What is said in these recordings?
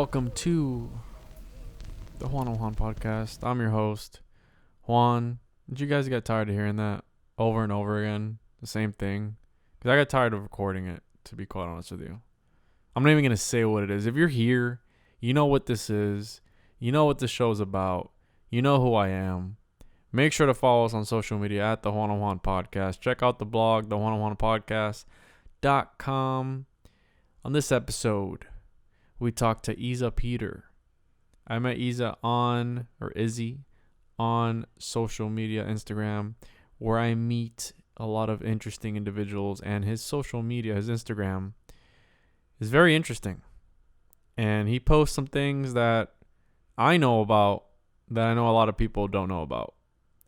welcome to the Juan Podcast. I'm your host, Juan. Did you guys get tired of hearing that over and over again? The same thing? Because I got tired of recording it, to be quite honest with you. I'm not even going to say what it is. If you're here, you know what this is. You know what the show's about. You know who I am. Make sure to follow us on social media at the Juan Podcast. Check out the blog, the Podcast.com. On this episode, we talked to Eza Petyr. I met Izzy on social media, Instagram, where I meet a lot of interesting individuals, and his social media, his Instagram, is very interesting. And he posts some things that I know about that I know a lot of people don't know about.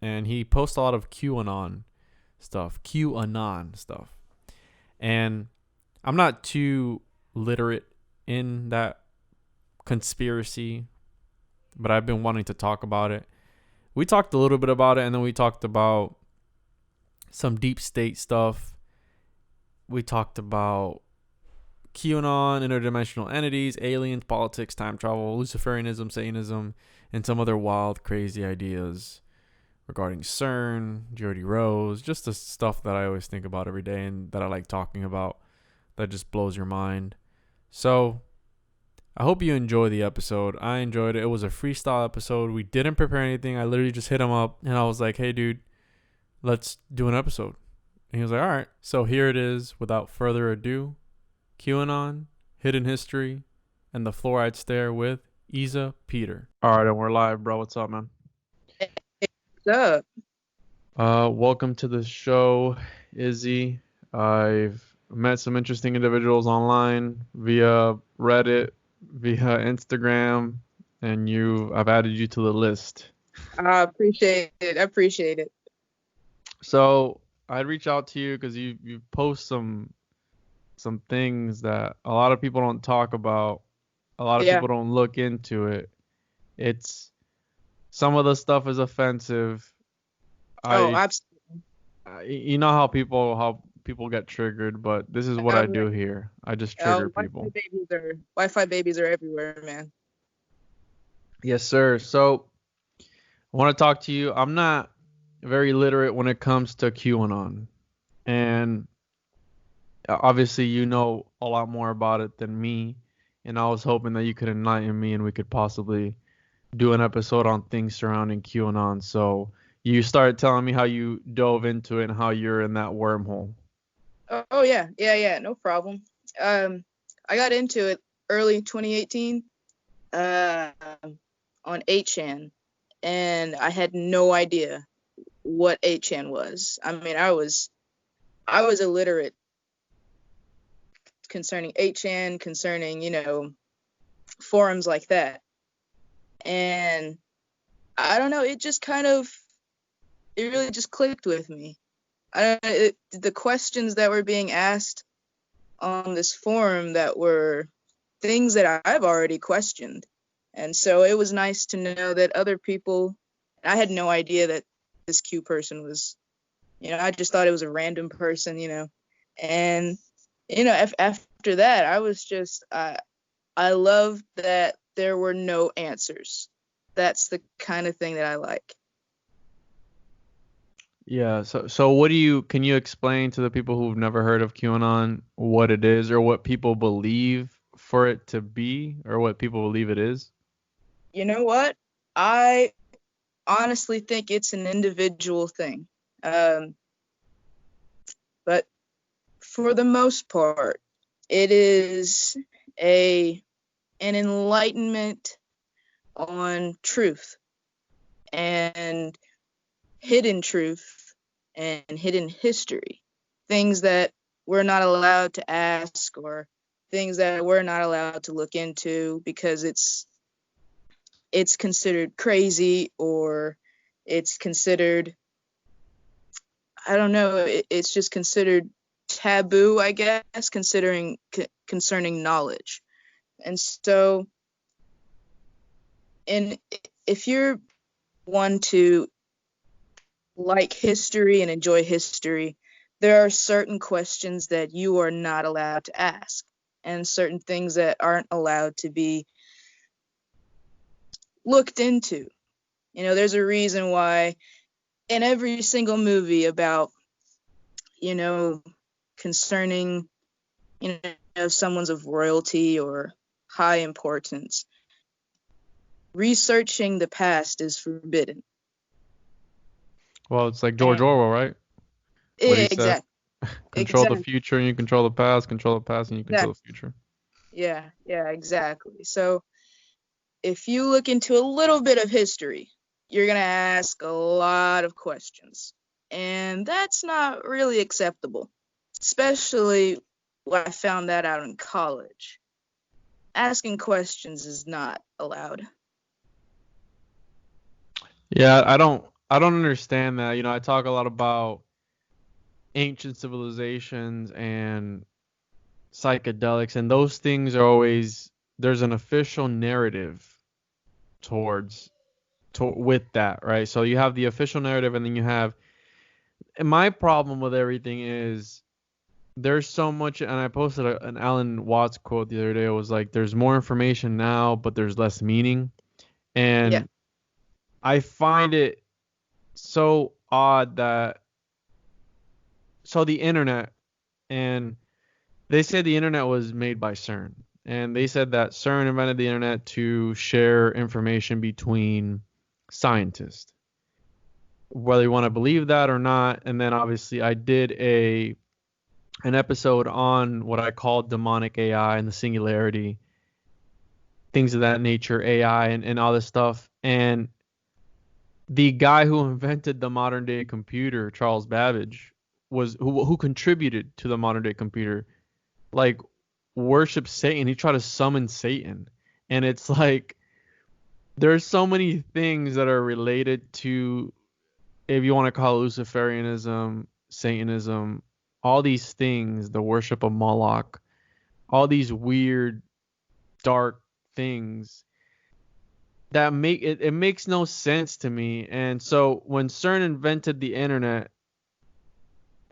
And he posts a lot of QAnon stuff. And I'm not too literate in that conspiracy, but I've been wanting to talk about it. We talked a little bit about it, and then we talked about some deep state stuff. We talked about QAnon, interdimensional entities, aliens, politics, time travel, Luciferianism, Satanism, and some other wild, crazy ideas regarding CERN, Jody Rose, just the stuff that I always think about every day and that I like talking about that just blows your mind. So I hope you enjoy the episode. I enjoyed it. It was a freestyle episode. We didn't prepare anything. I literally just hit him up and I was like, hey, dude, let's do an episode. And he was like, all right. So here it is. Without further ado, QAnon, hidden history, and the fluoride stare with Eza Petyr. All right, and we're live, bro. What's up, man? What's up? Welcome to the show, Izzy. I've met some interesting individuals online via Reddit, via Instagram, and I've added you to the list. I appreciate it. So I'd reach out to you because you post some things that a lot of people don't talk about. A lot of people don't look into it. It's some of the stuff is offensive. Absolutely. You know how people get triggered, but this is what I do here. I just trigger people. Wi-Fi babies are everywhere, man. Yes, sir. So I want to talk to you. I'm not very literate when it comes to QAnon. And obviously you know a lot more about it than me. And I was hoping that you could enlighten me and we could possibly do an episode on things surrounding QAnon. So you started telling me how you dove into it and how you're in that wormhole. Oh yeah, no problem. I got into it early 2018 on 8chan, and I had no idea what 8chan was. I mean, I was illiterate concerning 8chan, concerning, forums like that. And I don't know, it really just clicked with me. The questions that were being asked on this forum that were things that I've already questioned. And so it was nice to know that other people, I had no idea that this Q person was, I just thought it was a random person, and, after that, I was just, I loved that there were no answers. That's the kind of thing that I like. Yeah, so can you explain to the people who've never heard of QAnon what it is or what people believe for it to be or what people believe it is? You know what? I honestly think it's an individual thing. But for the most part, it is an enlightenment on truth and hidden truth and hidden history, things that we're not allowed to ask or things that we're not allowed to look into because it's considered crazy or it's considered, I don't know, it's just considered taboo, I guess, concerning knowledge. And so, if you're one to like history and enjoy history, there are certain questions that you are not allowed to ask and certain things that aren't allowed to be looked into. You know, there's a reason why in every single movie about, you know, concerning, you know, someone's of royalty or high importance, researching the past is forbidden. Well, it's like George Orwell, right? What he said. Exactly. Control the future and you control the past. Control the past and you control the future. Yeah, exactly. So if you look into a little bit of history, you're going to ask a lot of questions. And that's not really acceptable, especially when I found that out in college. Asking questions is not allowed. Yeah, I don't understand that. You know, I talk a lot about ancient civilizations and psychedelics, and those things are always, there's an official narrative with that, right? So you have the official narrative, and then you have, and my problem with everything is there's so much, and I posted an Alan Watts quote the other day. It was like, there's more information now, but there's less meaning. And I find it so odd that, so the internet, and they said the internet was made by CERN. And they said that CERN invented the internet to share information between scientists, whether you want to believe that or not. And then obviously I did an episode on what I call demonic AI and the singularity, things of that nature, AI and all this stuff. And the guy who invented the modern day computer, Charles Babbage, was who contributed to the modern day computer, like, worship Satan. He tried to summon Satan. And it's like, there's so many things that are related to, if you want to call it Luciferianism, Satanism, all these things, the worship of Moloch, all these weird, dark things that make it makes no sense to me. And so when CERN invented the internet,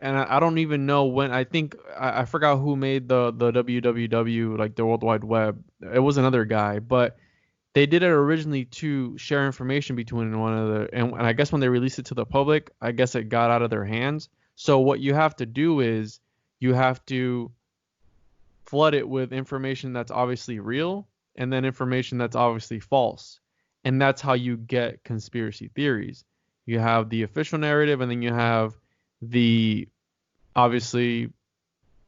and I don't even know when, I think I forgot who made the www, like the World Wide Web. It was another guy, but they did it originally to share information between one another. And I guess when they released it to the public, I guess it got out of their hands. So what you have to do is you have to flood it with information that's obviously real and then information that's obviously false. And that's how you get conspiracy theories. You have the official narrative, and then you have the, obviously,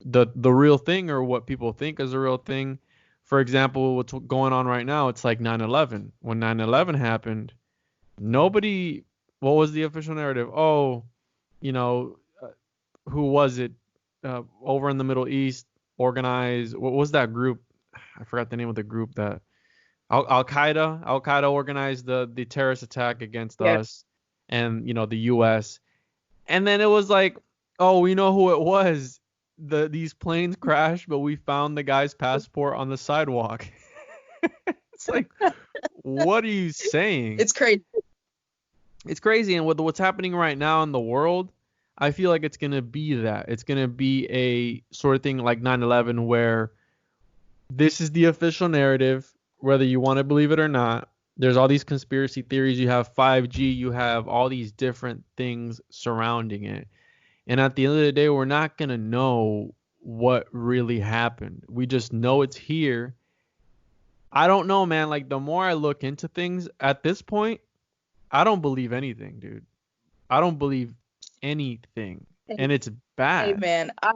the real thing, or what people think is a real thing. For example, what's going on right now, it's like 9/11. When 9/11 happened, nobody, what was the official narrative? Oh, you know, who was it? Over in the Middle East, organized, what was that group? I forgot the name of the group that Al-Qaeda organized the terrorist attack against us, and, you know, the US. And then it was like, oh, we know who it was. These planes crashed, but we found the guy's passport on the sidewalk. It's like, what are you saying? It's crazy. It's crazy. And with what's happening right now in the world, I feel like it's going to be that. It's going to be a sort of thing like 9/11, where this is the official narrative, whether you want to believe it or not. There's all these conspiracy theories. You have 5G. You have all these different things surrounding it. And at the end of the day, we're not going to know what really happened. We just know it's here. I don't know, man. Like, the more I look into things at this point, I don't believe anything, dude. I don't believe anything. And it's bad. Hey, man, I'm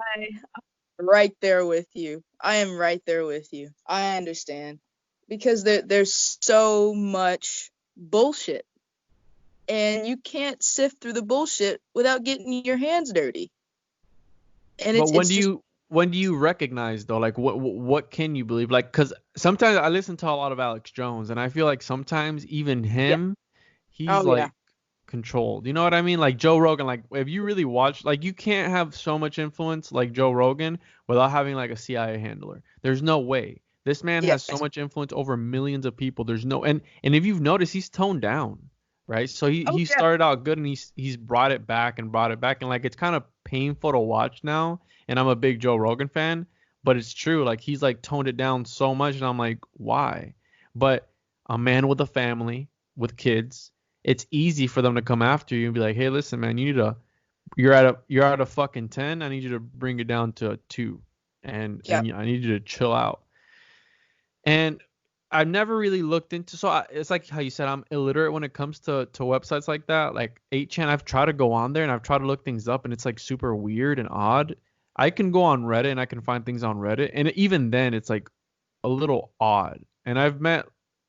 right there with you. I am right there with you. I understand. Because there's so much bullshit. And you can't sift through the bullshit without getting your hands dirty. And but when do you recognize, though, like, what can you believe? Like, because sometimes I listen to a lot of Alex Jones, and I feel like sometimes even him, he's controlled. You know what I mean? Like Joe Rogan, like, if you really watch, like, you can't have so much influence like Joe Rogan without having like a CIA handler. There's no way. This man has so much influence over millions of people. There's no, and if you've noticed, he's toned down, right? So he started out good, and he's brought it back, and like, it's kind of painful to watch now. And I'm a big Joe Rogan fan, but it's true. Like, he's like toned it down so much, and I'm like, why? But a man with a family, with kids, it's easy for them to come after you and be like, hey, listen, man, you're at a fucking 10. I need you to bring it down to a 2. And Yeah. I need you to chill out. And I've never really looked into, it's like how you said, I'm illiterate when it comes to websites like that, like 8chan. I've tried to go on there and I've tried to look things up, and it's like super weird and odd. I can go on Reddit and I can find things on Reddit, and even then it's like a little odd. And I've met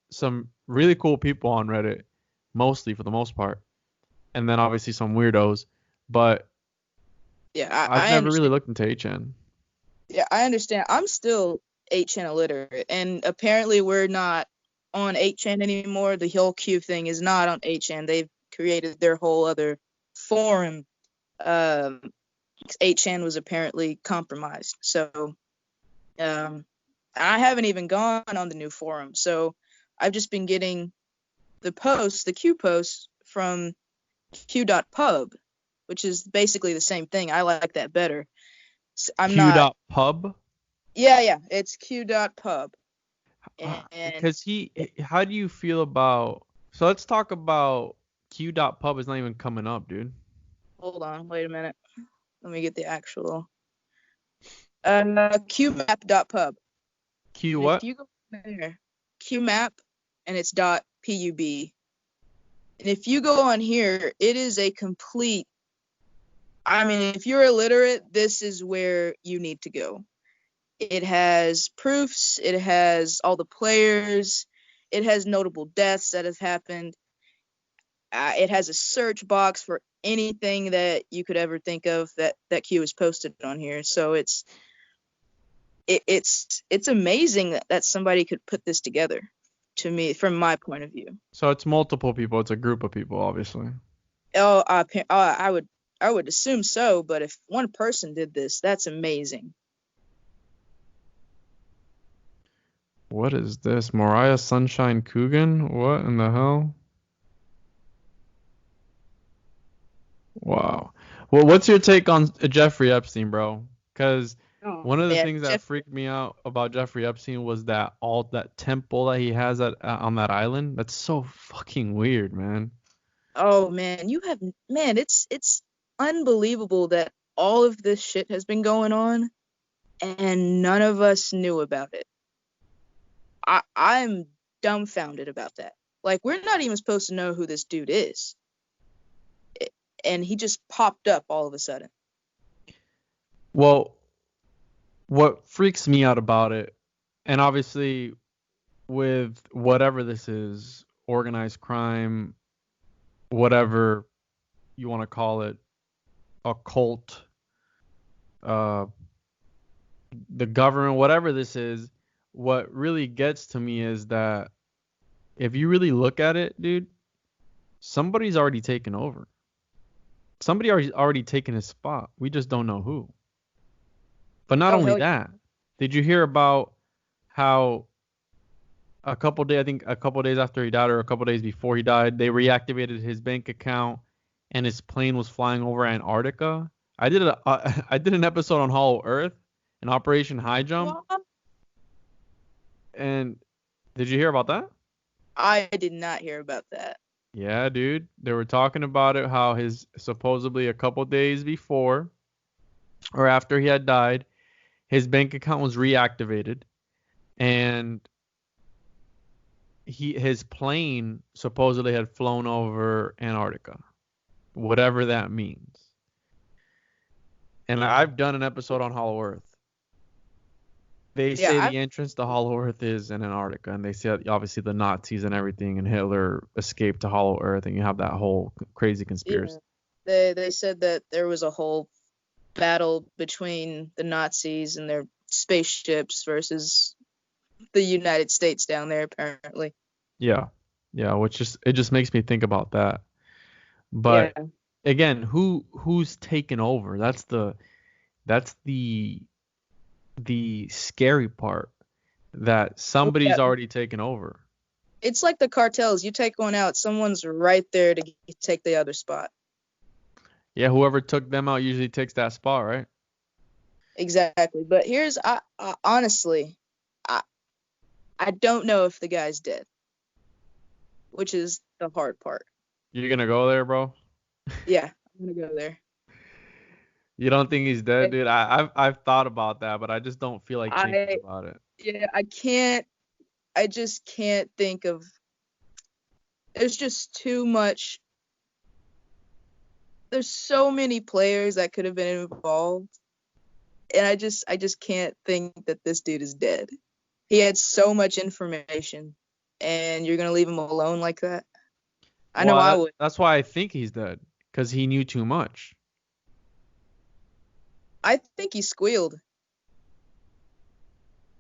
some really cool people on Reddit, mostly for the most part, and then obviously some weirdos. But Yeah, I've I never really understand. looked into 8chan. Yeah, I understand. I'm still 8chan illiterate, and apparently we're not on 8chan anymore. The whole Q thing is not on 8chan. They've created their whole other forum. 8chan was apparently compromised. So I haven't even gone on the new forum. So I've just been getting the Q posts from Q.pub, which is basically the same thing. I like that better. I'm not. Q.pub? Yeah, it's Q.pub. And Because how do you feel about, so let's talk about Q.pub is not even coming up, dude. hold on, wait a minute. Let me get the actual qmap.pub. Q And if what? you go there, qmap, and it's .pub. And if you go on here, it is a complete, I mean, if you're illiterate, this is where you need to go. It has proofs, it has all the players, it has notable deaths that have happened. It has a search box for anything that you could ever think of that Q is posted on here. So it's amazing that somebody could put this together, to me, from my point of view. So it's multiple people. It's a group of people, obviously. Oh, I would assume so, but if one person did this, that's amazing. What is this? Mariah Sunshine Coogan? What in the hell? Wow. Well, what's your take on Jeffrey Epstein, bro? Because Oh one of the man, things that freaked me out about Jeffrey Epstein was that temple that he has on that island. That's so fucking weird, man. oh man, it's unbelievable that all of this shit has been going on and none of us knew about it. I'm dumbfounded about that. Like, we're not even supposed to know who this dude is. And he just popped up all of a sudden. Well, what freaks me out about it, and obviously with whatever this is, organized crime, whatever you want to call it, occult, uh, the government, whatever this is, what really gets to me is that if you really look at it, dude, somebody's already taken over. Somebody already taken his spot. We just don't know who. But not Oh, only hell yeah. that, did you hear about how I think a couple days after he died or a couple days before he died, they reactivated his bank account and his plane was flying over Antarctica? I did an episode on Hollow Earth and Operation High Jump. What? And did you hear about that? I did not hear about that. Yeah, dude. They were talking about it, how his supposedly a couple days before or after he had died, his bank account was reactivated and his plane supposedly had flown over Antarctica, whatever that means. And I've done an episode on Hollow Earth. They say Yeah, the entrance to Hollow Earth is in Antarctica, and they say obviously the Nazis and everything, and Hitler escaped to Hollow Earth, and you have that whole crazy conspiracy. they said that there was a whole battle between the Nazis and their spaceships versus the United States down there, apparently. Yeah, which it just makes me think about that. Yeah. But again, who's taken over? That's the scary part, that somebody's already taken over. It's like the cartels. You take one out, someone's right there to take the other spot. Yeah, whoever took them out usually takes that spot, right? Exactly. But honestly, I don't know if the guy's dead. which is the hard part. You're gonna go there, bro? Yeah, I'm gonna go there. You don't think he's dead, dude? I've thought about that, but I just don't feel like thinking I about it. yeah, I just can't think of. There's just too much. There's so many players that could have been involved, and I just can't think that this dude is dead. He had so much information, and you're gonna leave him alone like that? I know I would. That's why I think he's dead, because he knew too much. I think he squealed.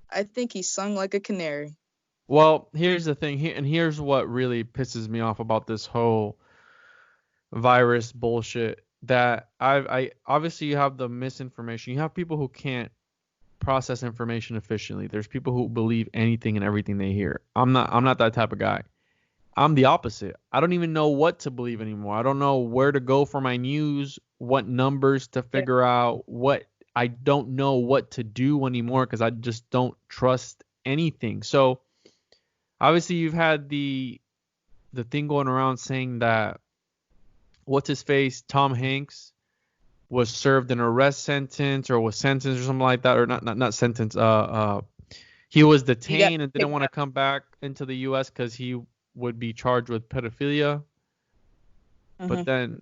I think he sung like a canary. Well, here's the thing, and here's what really pisses me off about this whole virus bullshit. That I obviously you have the misinformation. You have people who can't process information efficiently. There's people who believe anything and everything they hear. I'm not that type of guy. I'm the opposite. I don't even know what to believe anymore. I don't know where to go for my news, what numbers to figure out, I don't know what to do anymore because I just don't trust anything. So obviously you've had the thing going around saying that what's his face, Tom Hanks, was served an arrest sentence or was sentenced or something like that, or not sentence. He was detained and didn't want to come back into the U.S. because he would be charged with pedophilia. Mm-hmm. But then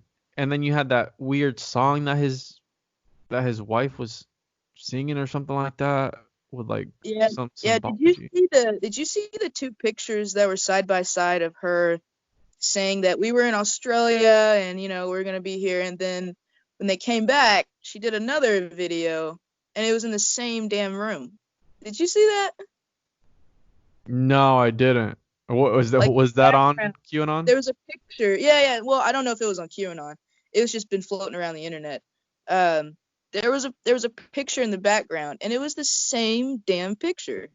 you had that weird song that his wife was singing or something like that with like some Did you see the two pictures that were side by side of her saying that we were in Australia and we're gonna be here, and then when they came back she did another video and it was in the same damn room? Did you see that? No, I didn't. What was that? Was that on QAnon? There was a picture. Yeah. Well, I don't know if it was on QAnon. It was just been floating around the internet. There was a picture in the background, and it was the same damn picture.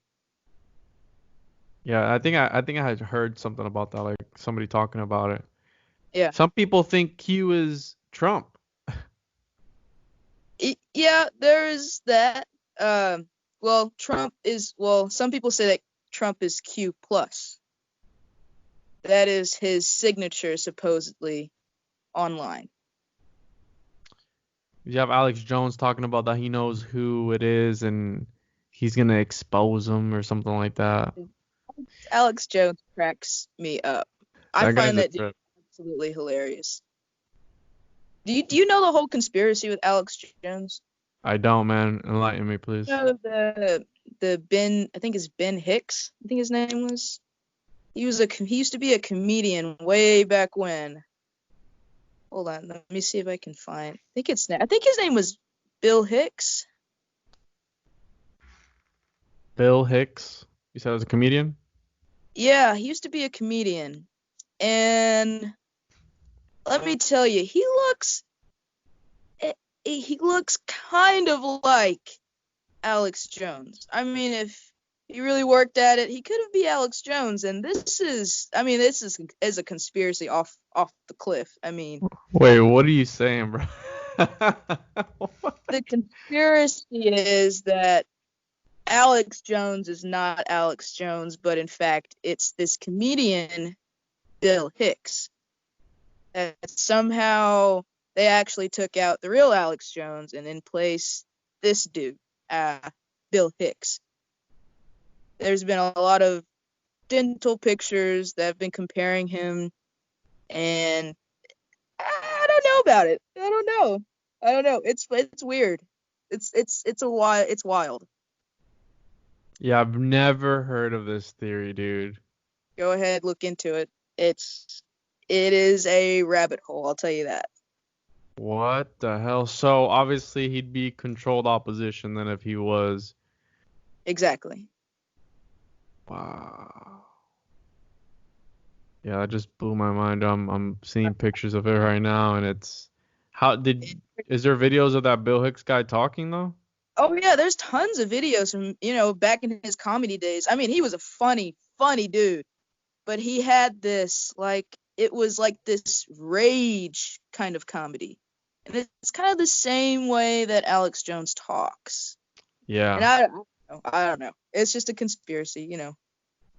Yeah, I think I had heard something about that, like somebody talking about it. Yeah. Some people think Q is Trump. Yeah, there is that. Well, some people say that Trump is Q plus. That is his signature, supposedly, online. You have Alex Jones talking about that he knows who it is and he's gonna expose him or something like that. Alex Jones cracks me up. I find that dude absolutely hilarious. Do you know the whole conspiracy with Alex Jones? I don't, man. Enlighten me, please. The Ben, I think it's Ben Hicks. I think his name was. He used to be a comedian way back when. Hold on, let me see if I can find. I think his name was Bill Hicks. Bill Hicks? You said he was a comedian? Yeah, he used to be a comedian. And let me tell you, he looks kind of like Alex Jones. I mean, if he really worked at it, he could have been Alex Jones. And this is a conspiracy off the cliff. I mean, wait, what are you saying, bro? The conspiracy is that Alex Jones is not Alex Jones, but in fact, it's this comedian, Bill Hicks. That somehow they actually took out the real Alex Jones and in place this dude, Bill Hicks. There's been a lot of dental pictures that have been comparing him, and I don't know about it. I don't know. It's weird. It's wild. Yeah, I've never heard of this theory, dude. Go ahead, look into it. It is a rabbit hole, I'll tell you that. What the hell? So obviously he'd be controlled opposition then if he was. Exactly. Wow. Yeah, that just blew my mind. I'm seeing pictures of it right now, and it's is there videos of that Bill Hicks guy talking though? Oh yeah, there's tons of videos from back in his comedy days. I mean, he was a funny dude, but he had this it was like this rage kind of comedy, and it's kind of the same way that Alex Jones talks. Yeah. And I don't know. It's just a conspiracy,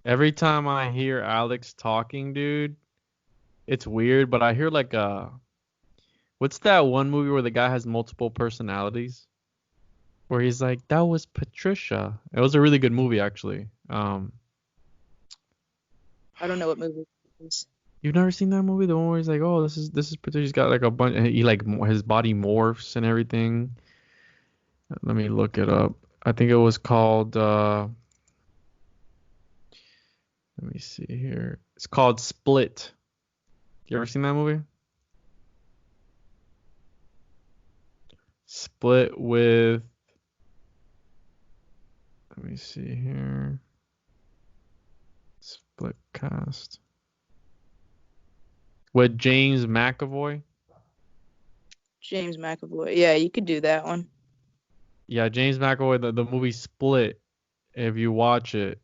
Every time I hear Alex talking, dude, it's weird, but I hear like what's that one movie where the guy has multiple personalities? Where he's like, that was Patricia. It was a really good movie, actually. I don't know what movie it is. You've never seen that movie? The one where he's like, oh, this is Patricia. He's got like a bunch, and he like his body morphs and everything. Let me look it up. I think it was called. Let me see here. It's called Split. You ever seen that movie? Split with. Let me see here. Split cast with James McAvoy. James McAvoy. Yeah, you could do that one. Yeah, James McAvoy. The movie Split. If you watch it,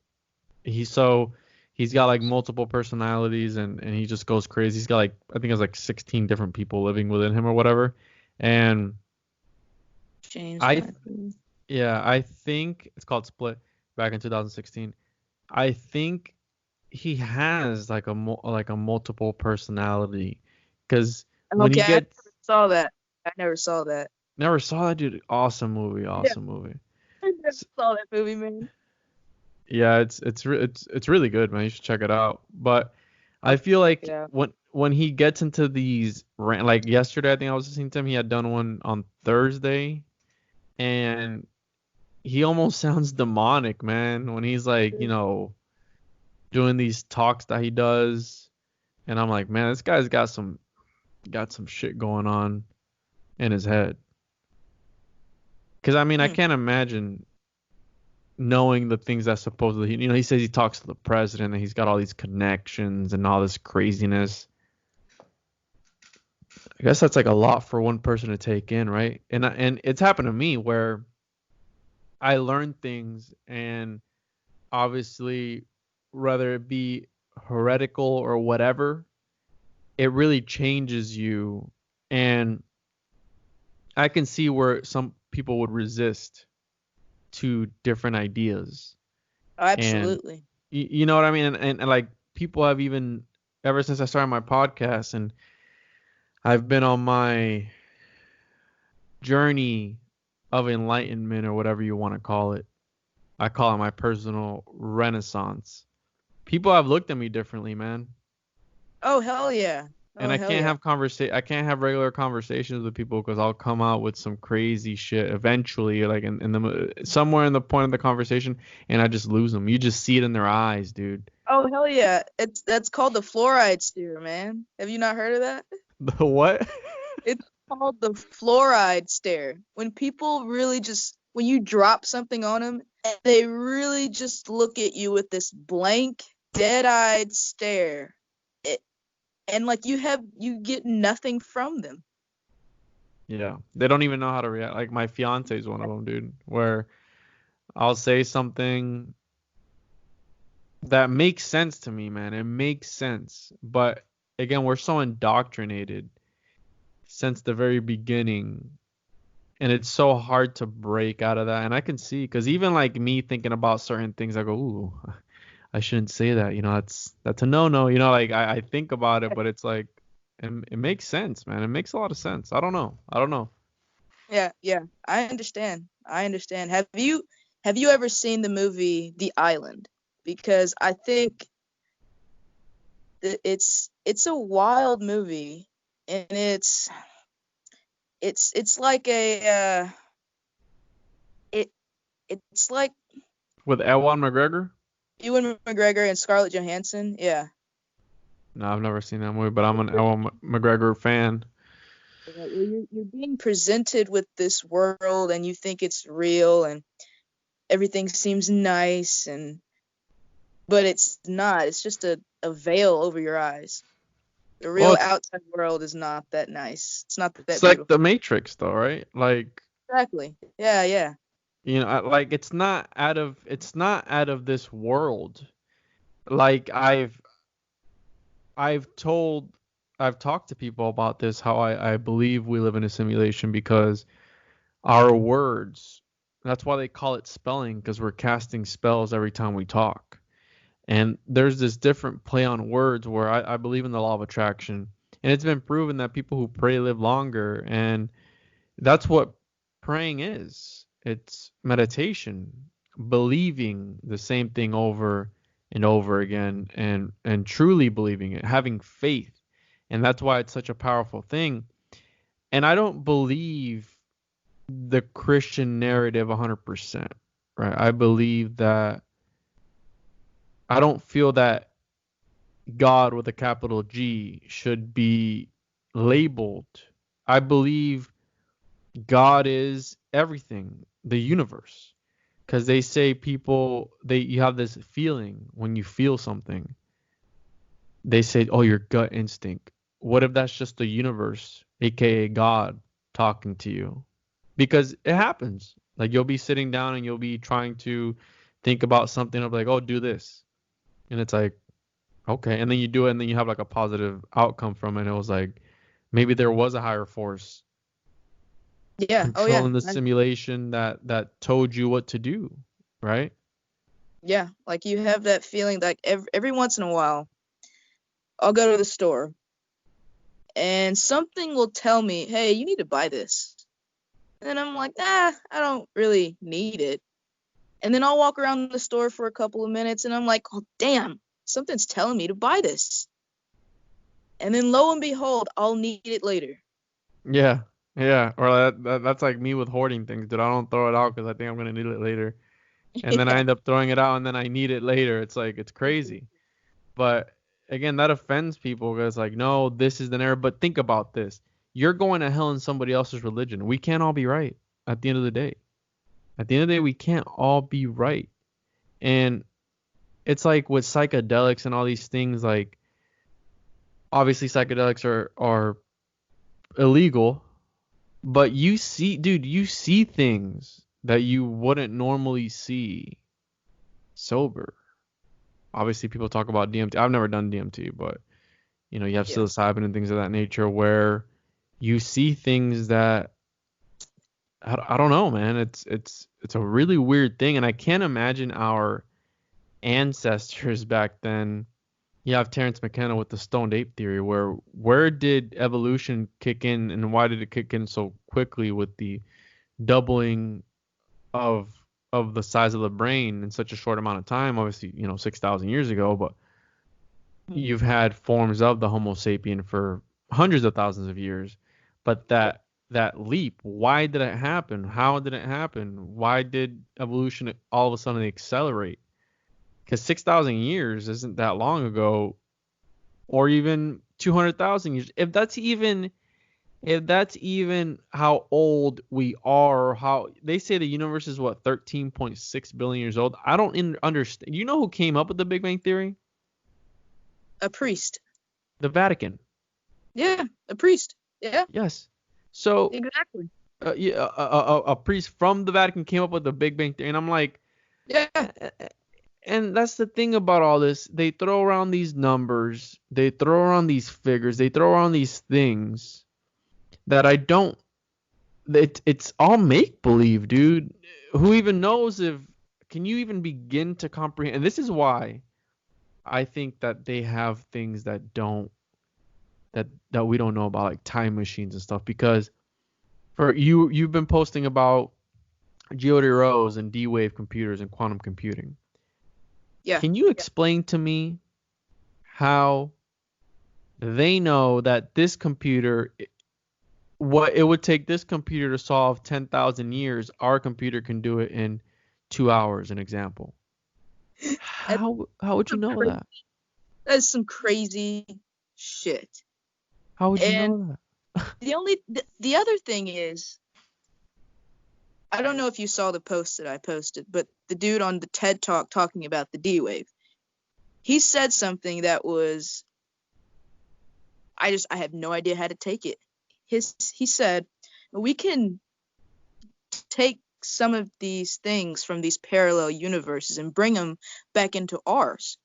he's got like multiple personalities and he just goes crazy. He's got like I think it's like 16 different people living within him or whatever. And James I McAvoy. yeah, I think it's called Split back in 2016. I think he has like like a multiple personality because when he Okay, I never gets saw that. I never saw that. never saw that dude. Awesome movie, Yeah, awesome movie. I never saw that movie, man. Yeah, it's really good, man. You should check it out. But I feel like Yeah. when he gets into these like yesterday, I think I was listening to him. He had done one on Thursday, and he almost sounds demonic, man. When he's like, doing these talks that he does, and I'm like, man, this guy's got some shit going on in his head. Because I mean, I Hmm. can't imagine knowing the things that supposedly he says he talks to the president and he's got all these connections and all this craziness. I guess that's like a lot for one person to take in, right? And it's happened to me where I learn things and obviously whether it be heretical or whatever, it really changes you. And I can see where some people would resist to different ideas. And Absolutely. you know what I mean? And like people have even ever since I started my podcast and I've been on my journey of enlightenment or whatever you want to call it. I call it my personal renaissance. People have looked at me differently, man. Oh hell yeah. And Oh hell yeah. I can't have regular conversations with people because I'll come out with some crazy shit eventually, like in the somewhere in the point of the conversation, and I just lose them. You just see it in their eyes, dude. Oh hell yeah. That's called the fluoride stare, man. Have you not heard of that? The what? It's called the fluoride stare. When people really just when you drop something on them, and they really just look at you with this blank, dead-eyed stare. It, and like you get nothing from them. Yeah, they don't even know how to react. Like my fiance is one of them, dude. Where I'll say something that makes sense to me, man. It makes sense, but again, we're so indoctrinated since the very beginning and it's so hard to break out of that. And I can see because even like me thinking about certain things, I go, "Ooh, I shouldn't say that." That's a no-no. Like I think about it, but it's like, it makes sense, man. It makes a lot of sense. I don't know. I don't know. Yeah, yeah. I understand. I understand. Have you ever seen the movie The Island? Because I think it's a wild movie, and it's like it it's like With Ewan McGregor? Ewan McGregor and Scarlett Johansson. Yeah. No, I've never seen that movie, but I'm an Ewan McGregor fan. Where you're being presented with this world and you think it's real and everything seems nice, but it's not. It's just a veil over your eyes. The Well, real it's outside world is not that nice. It's not it's that like beautiful. The Matrix, though, right? Like, Exactly. Yeah, yeah. like it's not out of this world. Like I've told I've talked to people about this how I believe we live in a simulation because our words, that's why they call it spelling because we're casting spells every time we talk. And there's this different play on words where I believe in the law of attraction. And it's been proven that people who pray live longer. And that's what praying is. It's meditation, believing the same thing over and over again, and truly believing it, having faith. And that's why it's such a powerful thing. And I don't believe the Christian narrative 100%, right? I believe that I don't feel that God with a capital G should be labeled. I believe God is everything, the universe. Because they say you have this feeling when you feel something. They say, oh, your gut instinct. What if that's just the universe, aka God, talking to you? Because it happens. Like you'll be sitting down and you'll be trying to think about something of like, oh, do this. And it's like, okay. And then you do it and then you have like a positive outcome from it. And it was like, maybe there was a higher force controlling the simulation that told you what to do, right? Yeah, like you have that feeling like every once in a while, I'll go to the store and something will tell me, hey, you need to buy this. And I'm like, I don't really need it. And then I'll walk around the store for a couple of minutes and I'm like, oh, damn, something's telling me to buy this. And then lo and behold, I'll need it later. Yeah. Yeah. Or that's like me with hoarding things, dude. I don't throw it out because I think I'm going to need it later. And then I end up throwing it out and then I need it later. It's like, it's crazy. But again, that offends people because like, no, this is the error. But think about this. You're going to hell in somebody else's religion. We can't all be right at the end of the day. At the end of the day, we can't all be right. And it's like with psychedelics and all these things, like obviously psychedelics are illegal, but you see things that you wouldn't normally see sober. Obviously people talk about DMT. I've never done DMT, but you know, you have psilocybin and things of that nature where you see things that I don't know, man. It's a really weird thing, and I can't imagine our ancestors back then. You have Terrence McKenna with the stoned ape theory, where did evolution kick in, and why did it kick in so quickly with the doubling of the size of the brain in such a short amount of time? Obviously, 6,000 years ago, but you've had forms of the Homo sapien for hundreds of thousands of years, but that leap, why did it happen? How did it happen? Why did evolution all of a sudden accelerate? Because 6,000 years isn't that long ago, or even 200,000 years. If that's even how old we are, how they say the universe is 13.6 billion years old. I don't understand. You know who came up with the Big Bang Theory? A priest. The Vatican. Yeah, a priest. Yeah. Yes. So exactly. A priest from the Vatican came up with the Big Bang Theory, and I'm like, yeah. And that's the thing about all this. They throw around these numbers, they throw around these figures, they throw around these things that I don't. It's all make believe, dude. Who even knows if can you even begin to comprehend? And this is why I think that they have things that we don't know about, like time machines and stuff. Because for you've been posting about Geodie Rose and D-Wave computers and quantum computing. Yeah. Can you explain to me how they know that this computer, what it would take this computer to solve 10,000 years, our computer can do it in 2 hours, an example? How would you know that? That's some crazy shit. How would you know that? The other thing is, I don't know if you saw the post that I posted, but the dude on the TED Talk talking about the D-Wave, he said something that was, I have no idea how to take it. He said, we can take some of these things from these parallel universes and bring them back into ours.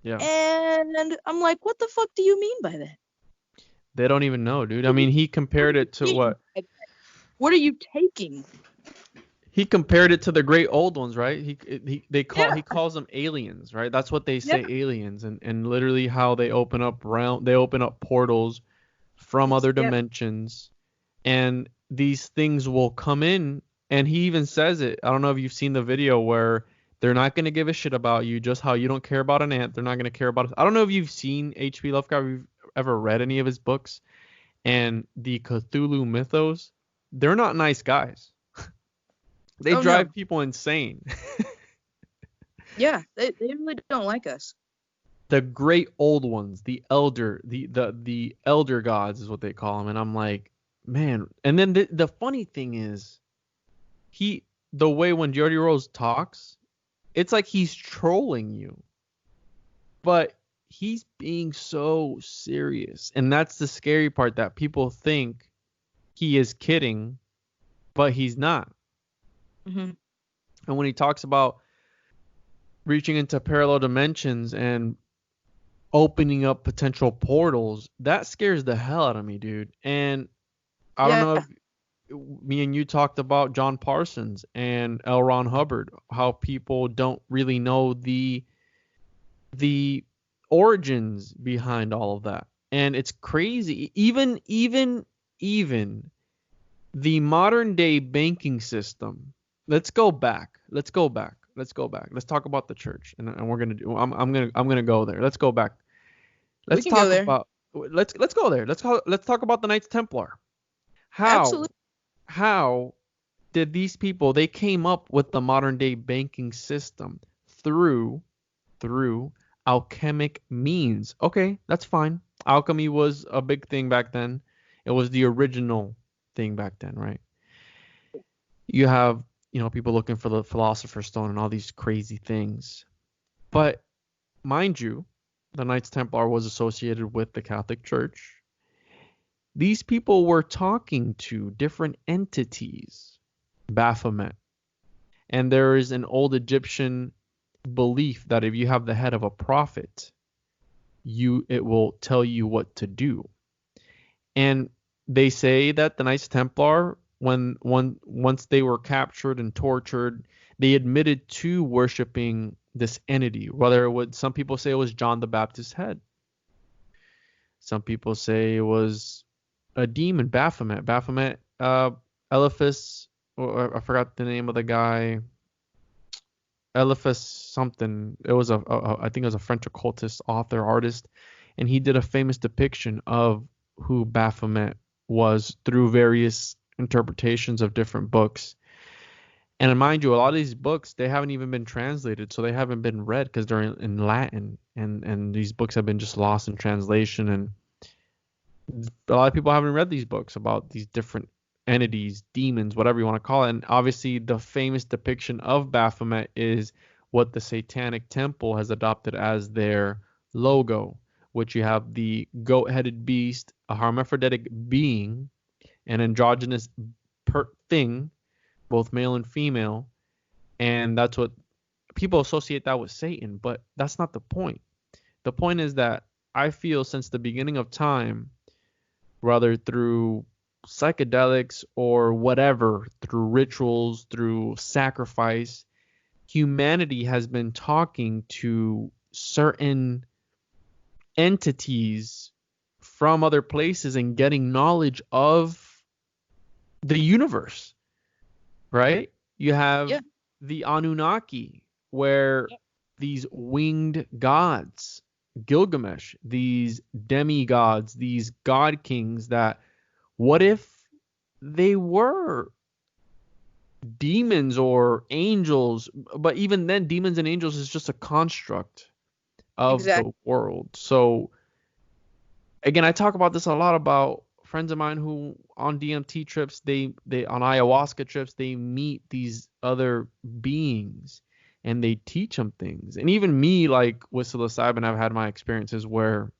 Yeah. And I'm like, what the fuck do you mean by that? They don't even know, dude. I mean, he compared it to what? What are you taking? He compared it to the great old ones, right? Yeah, He calls them aliens, right? That's what they yeah, say, aliens, and literally how they open up portals from other yeah. dimensions, and these things will come in. And he even says it. I don't know if you've seen the video where they're not going to give a shit about you, just how you don't care about an ant. They're not going to care about it. I don't know if you've seen H.P. Lovecraft, if you've ever read any of his books, and the Cthulhu mythos. They're not nice guys. They Oh no. drive people insane. Yeah, they really don't like us. The great old ones, the elder gods is what they call them, and I'm like, man. And then the funny thing is, the way when Jody Rose talks, it's like he's trolling you, but he's being so serious, and that's the scary part, that people think he is kidding, but he's not. Hmm. And when he talks about reaching into parallel dimensions and opening up potential portals, that scares the hell out of me, dude. And I don't know Yeah. if me and you talked about John Parsons and L. Ron Hubbard, how people don't really know the origins behind all of that. And it's crazy. Even the modern day banking system. Let's go back. Let's go back. Let's go back. Let's talk about the church, and we're gonna do. I'm gonna go there. Let's go back. We Let's can go talk there. about. Let's go there. Let's talk about the Knights Templar. How Absolutely. how did these people, they came up with the modern day banking system through alchemic means. Okay, that's fine. Alchemy was a big thing back then. It was the original thing back then, right? You have, people looking for the philosopher's stone and all these crazy things. But mind you, the Knights Templar was associated with the Catholic Church. These people were talking to different entities, Baphomet. And there is an old Egyptian belief that if you have the head of a prophet, it will tell you what to do. And they say that the Knights Templar, once they were captured and tortured, they admitted to worshiping this entity. Whether it would, some people say it was John the Baptist's head. Some people say it was a demon, Baphomet, Eliphas, or I forgot the name of the guy. Eliphas something. It was I think it was a French occultist, author, artist, and he did a famous depiction of who Baphomet was through various interpretations of different books. And mind you, a lot of these books, they haven't even been translated, so they haven't been read because they're in Latin, and these books have been just lost in translation. And a lot of people haven't read these books about these different entities, demons, whatever you want to call it. And obviously, the famous depiction of Baphomet is what the Satanic Temple has adopted as their logo, which you have the goat-headed beast, a hermaphroditic being, an androgynous thing, both male and female, and that's what people associate that with Satan. But that's not the point. The point is that I feel since the beginning of time, whether through psychedelics or whatever, through rituals, through sacrifice, humanity has been talking to certain entities from other places and getting knowledge of the universe, right? You have Yeah. the Anunnaki, where Yeah. these winged gods, Gilgamesh, these demigods, these god kings, that what if they were demons or angels? But even then, demons and angels is just a construct of the Exactly. world. So again, I talk about this a lot about friends of mine who on DMT trips, they on ayahuasca trips, they meet these other beings and they teach them things. And even me, like with psilocybin, I've had my experiences where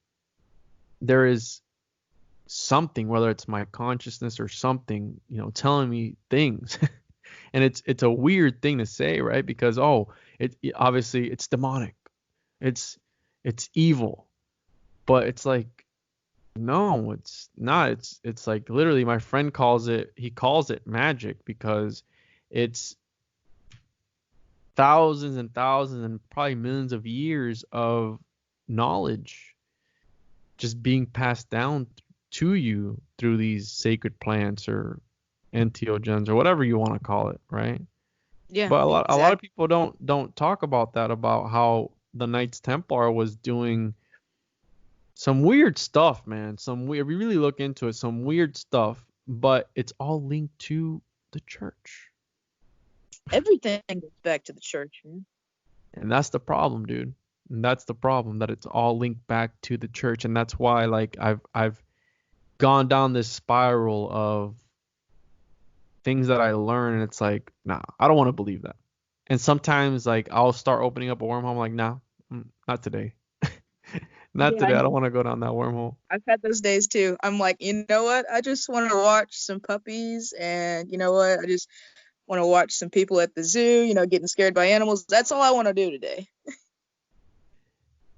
there is something, whether it's my consciousness or something, telling me things. And it's a weird thing to say, right? Because obviously it's demonic. It's evil. But it's like, no, it's not. It's like literally my friend calls it magic, because it's thousands and thousands and probably millions of years of knowledge just being passed down to you through these sacred plants or entheogens or whatever you want to call it, right? Yeah, But a lot of exactly. people don't talk about that, about how the Knights Templar was doing some weird stuff, man. Some weird, we really look into it, some weird stuff, but it's all linked to the church. Everything goes back to the church, man. And that's the problem, dude. And that's the problem, that it's all linked back to the church. And that's why, like, I've gone down this spiral of things that I learn, and it's like, nah, I don't want to believe that. And sometimes, like, I'll start opening up a wormhole. I'm like, nah, not today. Not Yeah, today. I don't want to go down that wormhole. I've had those days too. I'm like, you know what? I just want to watch some puppies, and you know what? I just want to watch some people at the zoo, getting scared by animals. That's all I want to do today.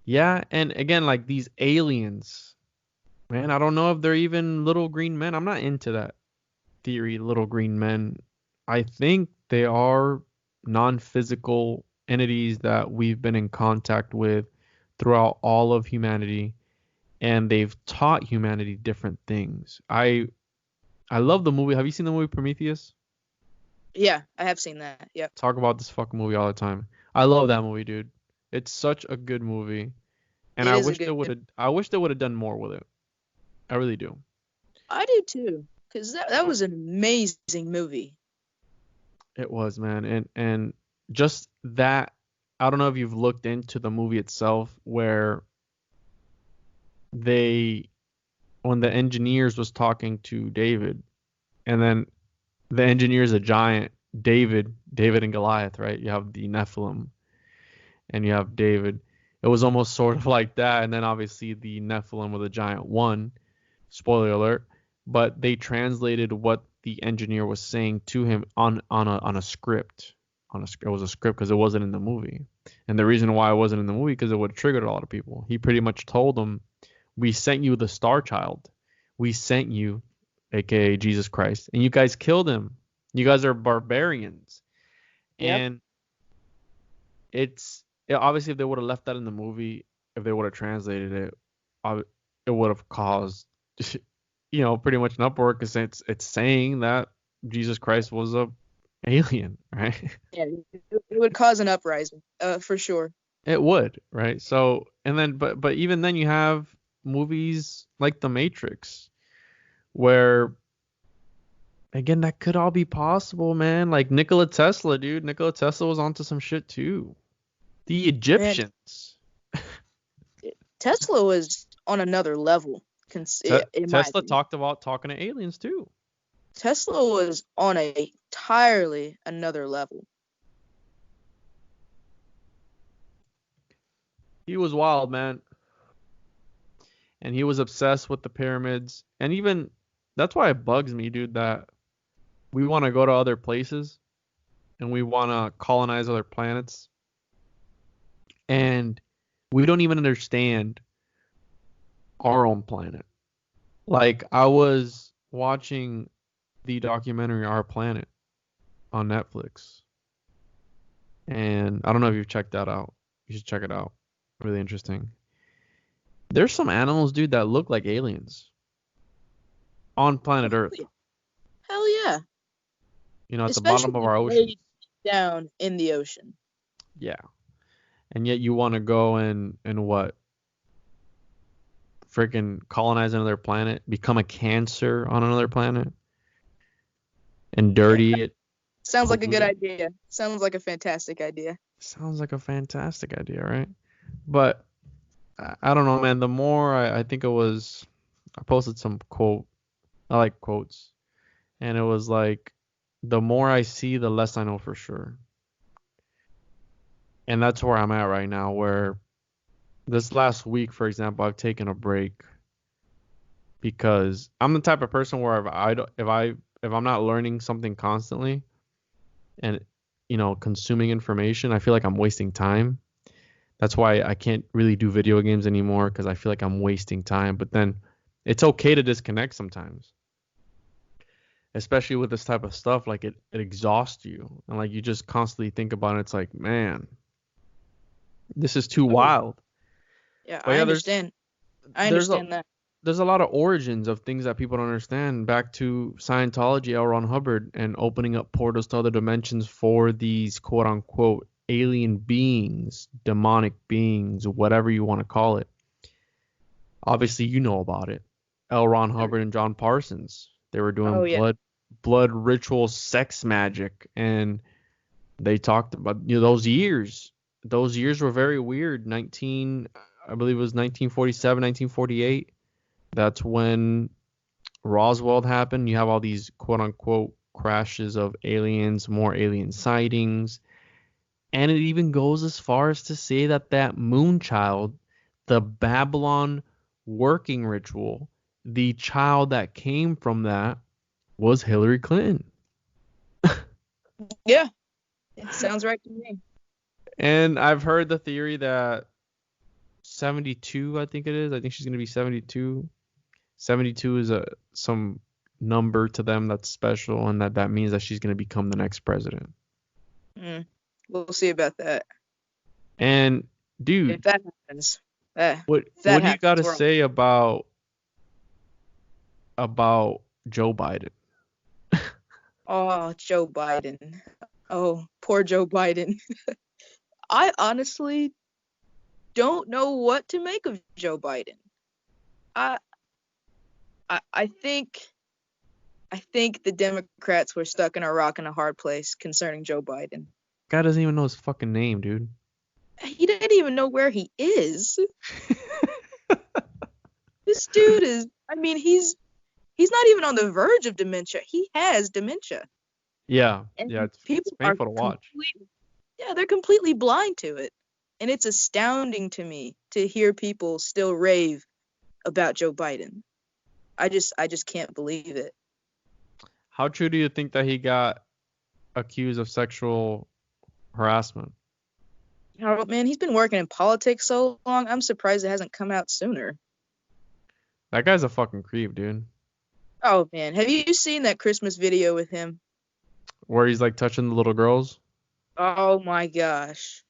Yeah, and again, like these aliens, man, I don't know if they're even little green men. I'm not into that theory, little green men. I think they are non-physical entities that we've been in contact with throughout all of humanity, and they've taught humanity different things. I love the movie. Have you seen the movie Prometheus? Yeah, I have seen that. Yep. Talk about this fucking movie all the time. I love that movie, dude. It's such a good movie, and It is a good. I wish they would have done more with it. I really do. I do too, because that was an amazing movie. It was, man, and just that. I don't know if you've looked into the movie itself, where they, when the engineers was talking to David, and then the engineer's a giant, David and Goliath, right? You have the Nephilim, and you have David. It was almost sort of like that, and then obviously the Nephilim were the giant one. Spoiler alert. But they translated what the engineer was saying to him on a script. It was a script because it wasn't in the movie. And the reason why it wasn't in the movie, because it would have triggered a lot of people. He pretty much told them, "We sent you the Star Child. We sent you, aka Jesus Christ, and you guys killed him. You guys are barbarians." Yep. And obviously, if they would have left that in the movie, if they would have translated it, it would have caused, pretty much an uproar, because it's saying that Jesus Christ was a alien, right? Yeah, it would cause an uprising, for sure. It would, right? So, and then, but even then, you have movies like The Matrix, where, again, that could all be possible, man. Like Nikola Tesla, dude. Nikola Tesla was onto some shit too. The Egyptians. Tesla was on another level. Tesla talked about talking to aliens too. Tesla was on a entirely another level. He was wild, man. And he was obsessed with the pyramids. And even, that's why it bugs me, dude, that we want to go to other places and we want to colonize other planets. And we don't even understand our own planet. Like, I was watching the documentary Our Planet on Netflix. And I don't know if you've checked that out. You should check it out. Really interesting. There's some animals, dude, that look like aliens on planet Earth. Hell yeah. At the bottom of our ocean. Down in the ocean. Yeah. And yet you want to go and what? Freaking colonize another planet, become a cancer on another planet, and dirty it. Sounds like a good idea. Sounds like a fantastic idea. Sounds like a fantastic idea, right? But I don't know, man. The more I think I posted some quote. I like quotes. And it was like, the more I see, the less I know for sure. And that's where I'm at right now, where this last week, for example, I've taken a break because I'm the type of person where if I'm not learning something constantly and consuming information, I feel like I'm wasting time. That's why I can't really do video games anymore, because I feel like I'm wasting time. But then it's okay to disconnect sometimes. especially with this type of stuff, like it exhausts you, and like you just constantly think about it. It's like, man, this is too Oh, wild. yeah, But I yeah, understand. I there's a understand that. there's a lot of origins of things that people don't understand. Back to Scientology, L. Ron Hubbard, and opening up portals to other dimensions for these quote unquote alien beings, demonic beings, whatever you want to call it. Obviously, you know about it. L. Ron Hubbard and John Parsons. They were doing Oh yeah. blood ritual sex magic, and they talked about those years. Those years were very weird. I believe it was 1947, 1948. That's when Roswell happened. You have all these quote unquote crashes of aliens, more alien sightings. And it even goes as far as to say that that moon child, the Babylon working ritual, the child that came from that was Hillary Clinton. Yeah. It sounds right to me. And I've heard the theory that 72, I think it is. I think she's going to be 72. 72 is some number to them that's special, and that means that she's going to become the next president. We'll see about that. And dude, If that happens, what do you got to say about Joe Biden? Oh, Joe Biden. Oh, poor Joe Biden. I honestly don't know what to make of Joe Biden. I think the Democrats were stuck in a rock and a hard place concerning Joe Biden. Guy doesn't even know his fucking name, dude. He didn't even know where he is. This dude is, I mean, he's not even on the verge of dementia. He has dementia. Yeah. And yeah, it's people painful are to watch. they're completely blind to it. And it's astounding to me to hear people still rave about Joe Biden. I just can't believe it. How true do you think that he got accused of sexual harassment? Oh, man, he's been working in politics so long. I'm surprised it hasn't come out sooner. That guy's a fucking creep, dude. Oh, man. Have you seen that Christmas video with him? Where he's like touching the little girls? Oh, my gosh.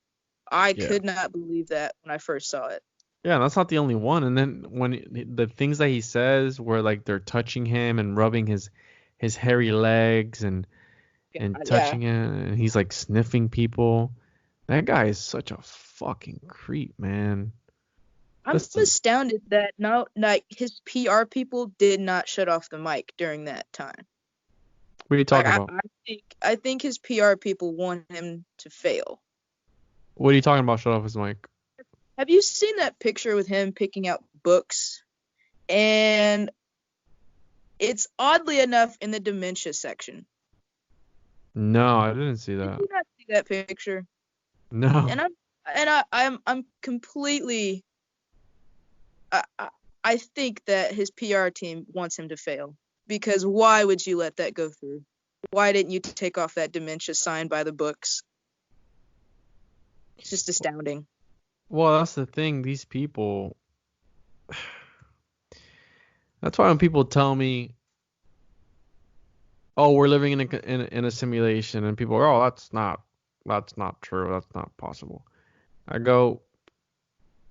I Yeah. could not believe that when I first saw it. Yeah, that's not the only one. And then when the things that he says, where like they're touching him and rubbing his hairy legs and touching it, and he's like sniffing people. That guy is such a fucking creep, man. I'm astounded that his PR people did not shut off the mic during that time. What are you talking about? I think his PR people want him to fail. What are you talking about? Shut off his mic. Have you seen that picture with him picking out books? And it's oddly enough in the dementia section. No, I didn't see that. Did you not see that picture? No. And I'm completely. I think that his PR team wants him to fail, because why would you let that go through? Why didn't you take off that dementia sign by the books? It's just astounding. Well, that's the thing. These people. That's why when people tell me, "Oh, we're living in a simulation," and people go, "Oh, that's not true. That's not possible." I go,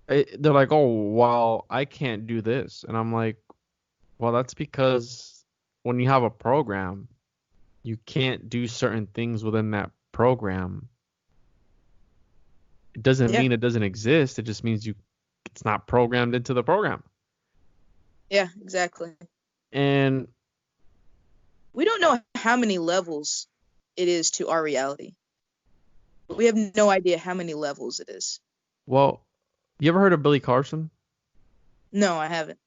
they're like, "Oh, well, I can't do this," and I'm like, "Well, that's because when you have a program, you can't do certain things within that program. It doesn't mean it doesn't exist. It just means it's not programmed into the program." Yeah, exactly. And we don't know how many levels it is to our reality. We have no idea how many levels it is. Well, you ever heard of Billy Carson? No, I haven't.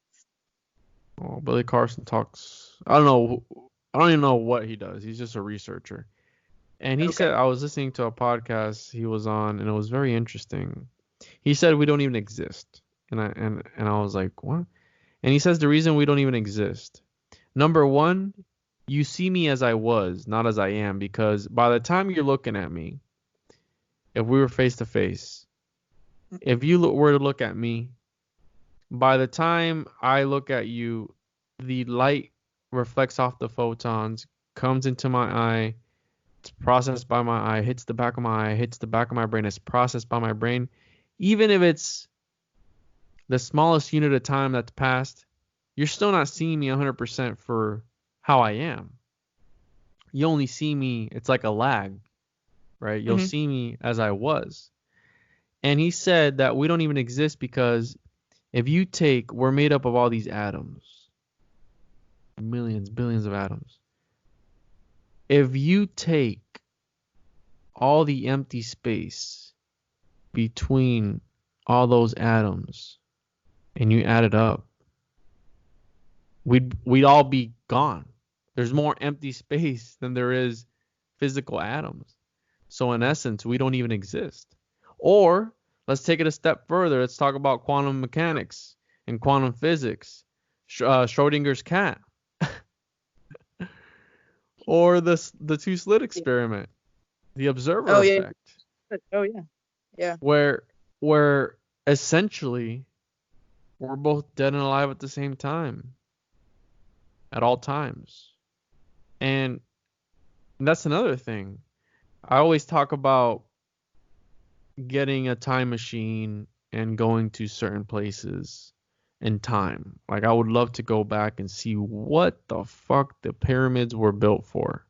Oh, Billy Carson talks. I don't even know what he does. He's just a researcher. And he said, I was listening to a podcast he was on, and it was very interesting. He said we don't even exist. And I was like, what? And he says the reason we don't even exist. Number one, you see me as I was, not as I am, because by the time you're looking at me, if we were face to face, if you were to look at me, by the time I look at you, the light reflects off the photons, comes into my eye, it's processed by my eye, hits the back of my eye, hits the back of my brain, it's processed by my brain. Even if it's the smallest unit of time that's passed, you're still not seeing me 100% for how I am. You only see me, it's like a lag, right? You'll Mm-hmm. see me as I was. And he said that we don't even exist because if you take, we're made up of all these atoms, millions, billions of atoms. If you take all the empty space between all those atoms and you add it up, we'd all be gone. There's more empty space than there is physical atoms. So in essence, we don't even exist. Or let's take it a step further. Let's talk about quantum mechanics and quantum physics. Schrodinger's cat. Or the two slit experiment, the observer Oh yeah. effect, Oh yeah. Yeah. where essentially we're both dead and alive at the same time, at all times. And that's another thing. I always talk about getting a time machine and going to certain places in time. Like I would love to go back and see what the fuck the pyramids were built for.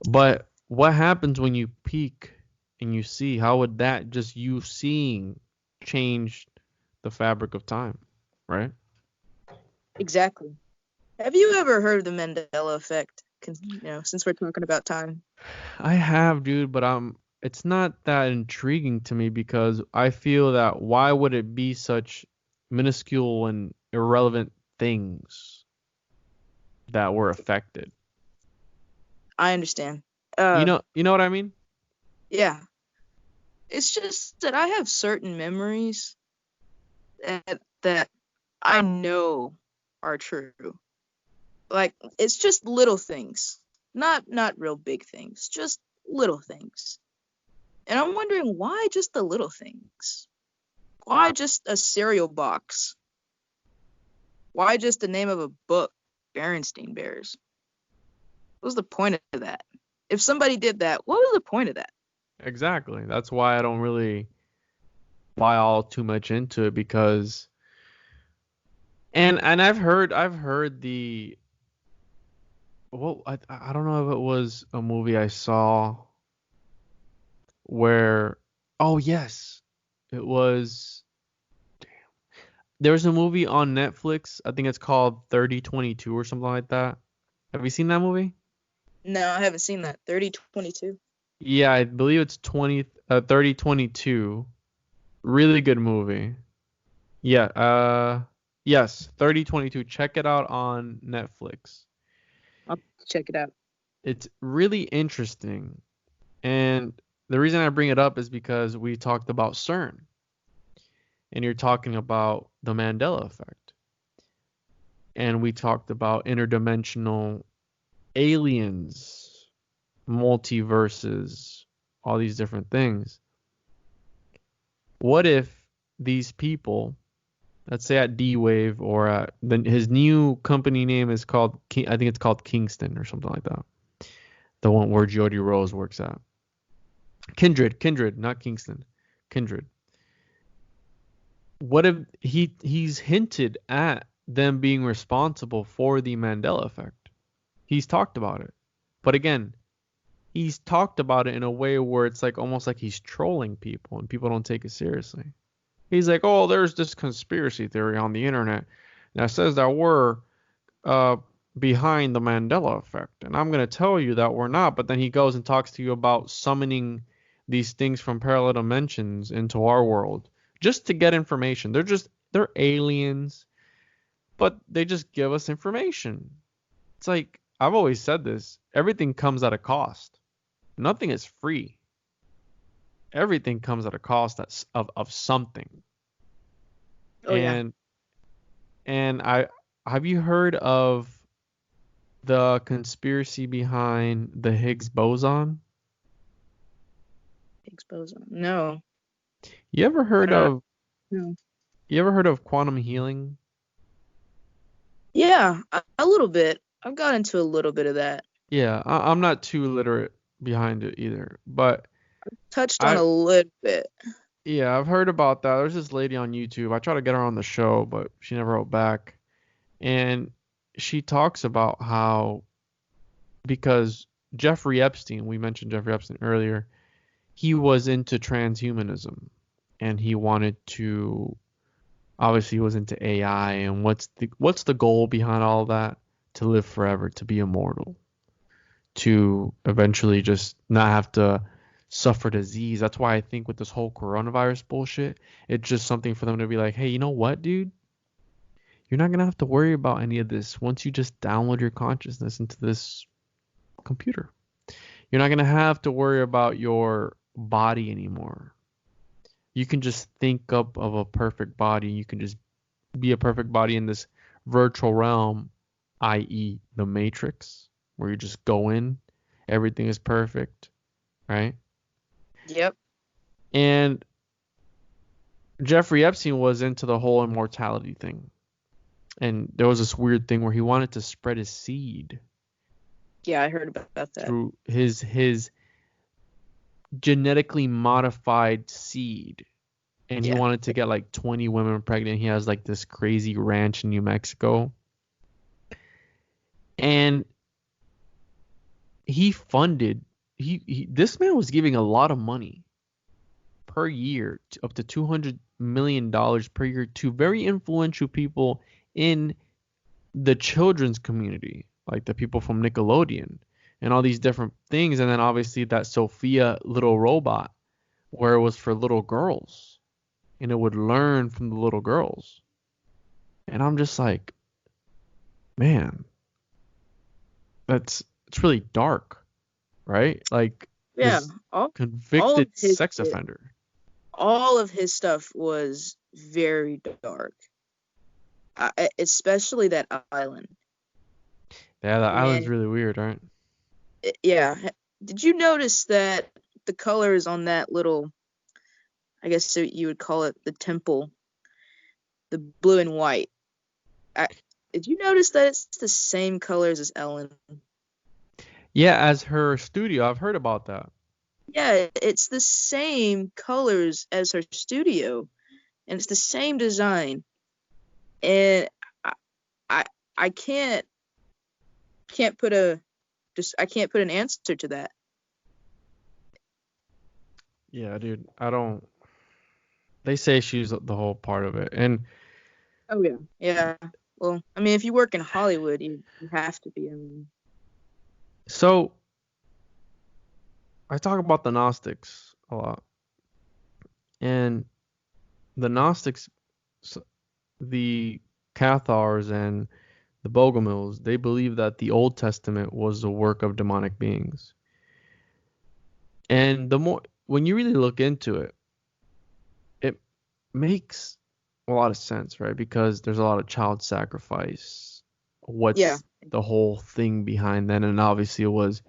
But what happens when you peek and you see? How would that just you seeing change the fabric of time, right? Exactly. Have you ever heard of the Mandela effect? Since we're talking about time. I have, dude, but it's not that intriguing to me because I feel that why would it be such minuscule and irrelevant things that were affected? I understand. You know what I mean? Yeah. It's just that I have certain memories that I know are true. Like it's just little things, not real big things, just little things. And I'm wondering why just the little things? Why just a cereal box? Why just the name of a book, Berenstain Bears? What was the point of that? If somebody did that, what was the point of that? Exactly. That's why I don't really buy all too much into it because and I've heard the well I don't know if it was a movie I saw where oh yes it was there's a movie on Netflix. I think it's called 3022 or something like that. Have you seen that movie? No, I haven't seen that. 3022. Yeah, I believe it's 3022. Really good movie. Yeah, yes, 3022. Check it out on Netflix. I'll check it out. It's really interesting. And the reason I bring it up is because we talked about CERN. And you're talking about the Mandela effect. And we talked about interdimensional aliens, multiverses, all these different things. What if these people, let's say at D-Wave or at his new company name is called, I think it's called Kingston or something like that. The one where Jody Rose works at. Kindred, not Kingston. Kindred. What if he's hinted at them being responsible for the Mandela effect? He's talked about it. But again, he's talked about it in a way where it's like almost like he's trolling people and people don't take it seriously. He's like, oh, there's this conspiracy theory on the internet that says that we're behind the Mandela effect. And I'm going to tell you that we're not. But then he goes and talks to you about summoning these things from parallel dimensions into our world just to get information. They're aliens, but they just give us information. It's like, I've always said this, everything comes at a cost. Nothing is free. Everything comes at a cost of something. Oh yeah. And I have you heard of the conspiracy behind the Higgs boson? Higgs boson. No. You ever heard of No. you ever heard of quantum healing? Yeah, a little bit. I've got into a little bit of that. Yeah, I'm not too literate behind it either, but Touched on I a little bit. yeah, I've heard about that. There's this lady on YouTube. I tried to get her on the show, but she never wrote back. And she talks about how because Jeffrey Epstein, we mentioned Jeffrey Epstein earlier, he was into transhumanism and he wanted to obviously he was into AI and what's the goal behind all of that? To live forever, to be immortal, to eventually just not have to suffer disease. That's why I think with this whole coronavirus bullshit, it's just something for them to be like, hey, you know what, dude? You're not gonna have to worry about any of this once you just download your consciousness into this computer. You're not gonna have to worry about your body anymore. You can just think up of a perfect body. You can just be a perfect body in this virtual realm, i.e., the Matrix, where you just go in, everything is perfect, right? Yep. And Jeffrey Epstein was into the whole immortality thing. And there was this weird thing where he wanted to spread his seed Yeah, I heard about that. through his genetically modified seed. And he Yeah. wanted to get like 20 women pregnant. He has like this crazy ranch in New Mexico. And he funded this man was giving a lot of money per year, up to $200 million per year, to very influential people in the children's community, like the people from Nickelodeon and all these different things. And then obviously that Sophia little robot where it was for little girls and it would learn from the little girls. And I'm just like, man, it's really dark, right? Like Yeah. this All convicted of his sex offender. all of his stuff was very dark. Especially that island. Yeah, the island's Man, really weird, right? yeah. Did you notice that the colors on that little, I guess so you would call it the temple, the blue and white? Did you notice that it's the same colors as Ellen? Yeah, as her studio, I've heard about that. Yeah, it's the same colors as her studio, and it's the same design. And I, I, I can't put I can't put an answer to that. Yeah, dude, I don't. They say she's the whole part of it, and Oh yeah, yeah. Well, I mean, if you work in Hollywood, you have to be. I mean, so I talk about the Gnostics a lot, and the Gnostics, the Cathars and the Bogomils, they believe that the Old Testament was the work of demonic beings. And the more when you really look into it, it makes a lot of sense, right? Because there's a lot of child sacrifice. yeah, What's the whole thing behind that? And obviously it was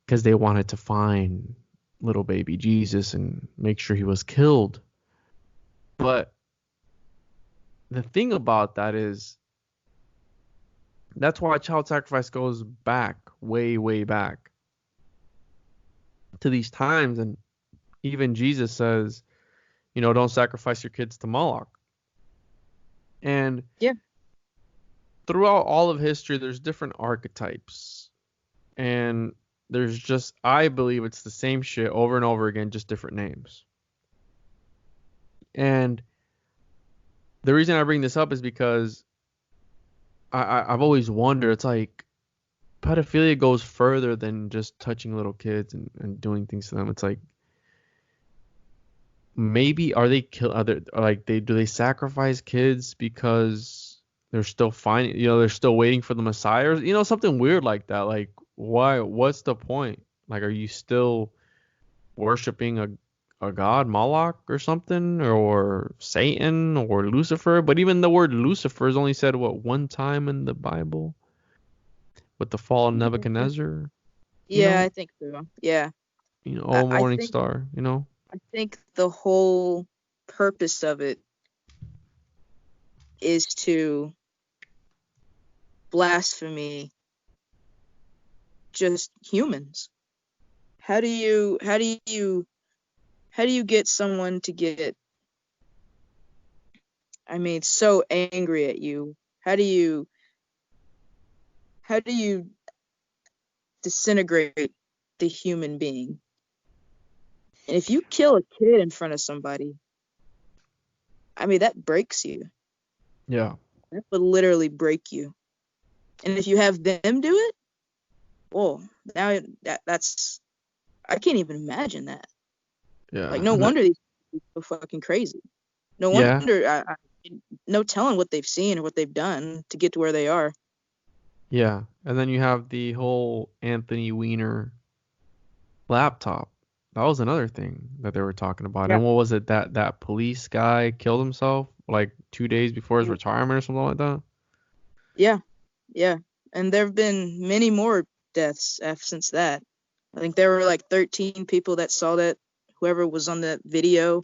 because they wanted to find little baby Jesus and make sure he was killed. But the thing about that is that's why child sacrifice goes back, way, way back to these times. And even Jesus says, don't sacrifice your kids to Moloch. And yeah, throughout all of history, there's different archetypes. And there's just, I believe it's the same shit over and over again, just different names. And the reason I bring this up is because I've always wondered, it's like pedophilia goes further than just touching little kids and doing things to them. It's like, maybe do they sacrifice kids because they're still finding, they're still waiting for the Messiah, or, something weird like that. Like, why? What's the point? Like, are you still worshiping a god, Moloch or something, or Satan or Lucifer? But even the word Lucifer is only said one time in the Bible with the fall of Nebuchadnezzar. yeah. I think so. Yeah, Oh, I morning think star. I think the whole purpose of it is to blasphemy just humans. How do you get someone to get, I mean, so angry at you? How do you disintegrate the human being? And if you kill a kid in front of somebody, I mean, that breaks you. Yeah. That would literally break you. And if you have them do it, whoa, now that's, I can't even imagine that. Yeah. Like, no wonder these people are so fucking crazy. No Yeah. wonder, no telling what they've seen or what they've done to get to where they are. Yeah. And then you have the whole Anthony Weiner laptop. That was another thing that they were talking about. Yeah. And what was it that police guy killed himself like 2 days before his retirement or something like that? Yeah. Yeah. And there have been many more deaths since that. I think there were like 13 people that saw that. Whoever was on the video,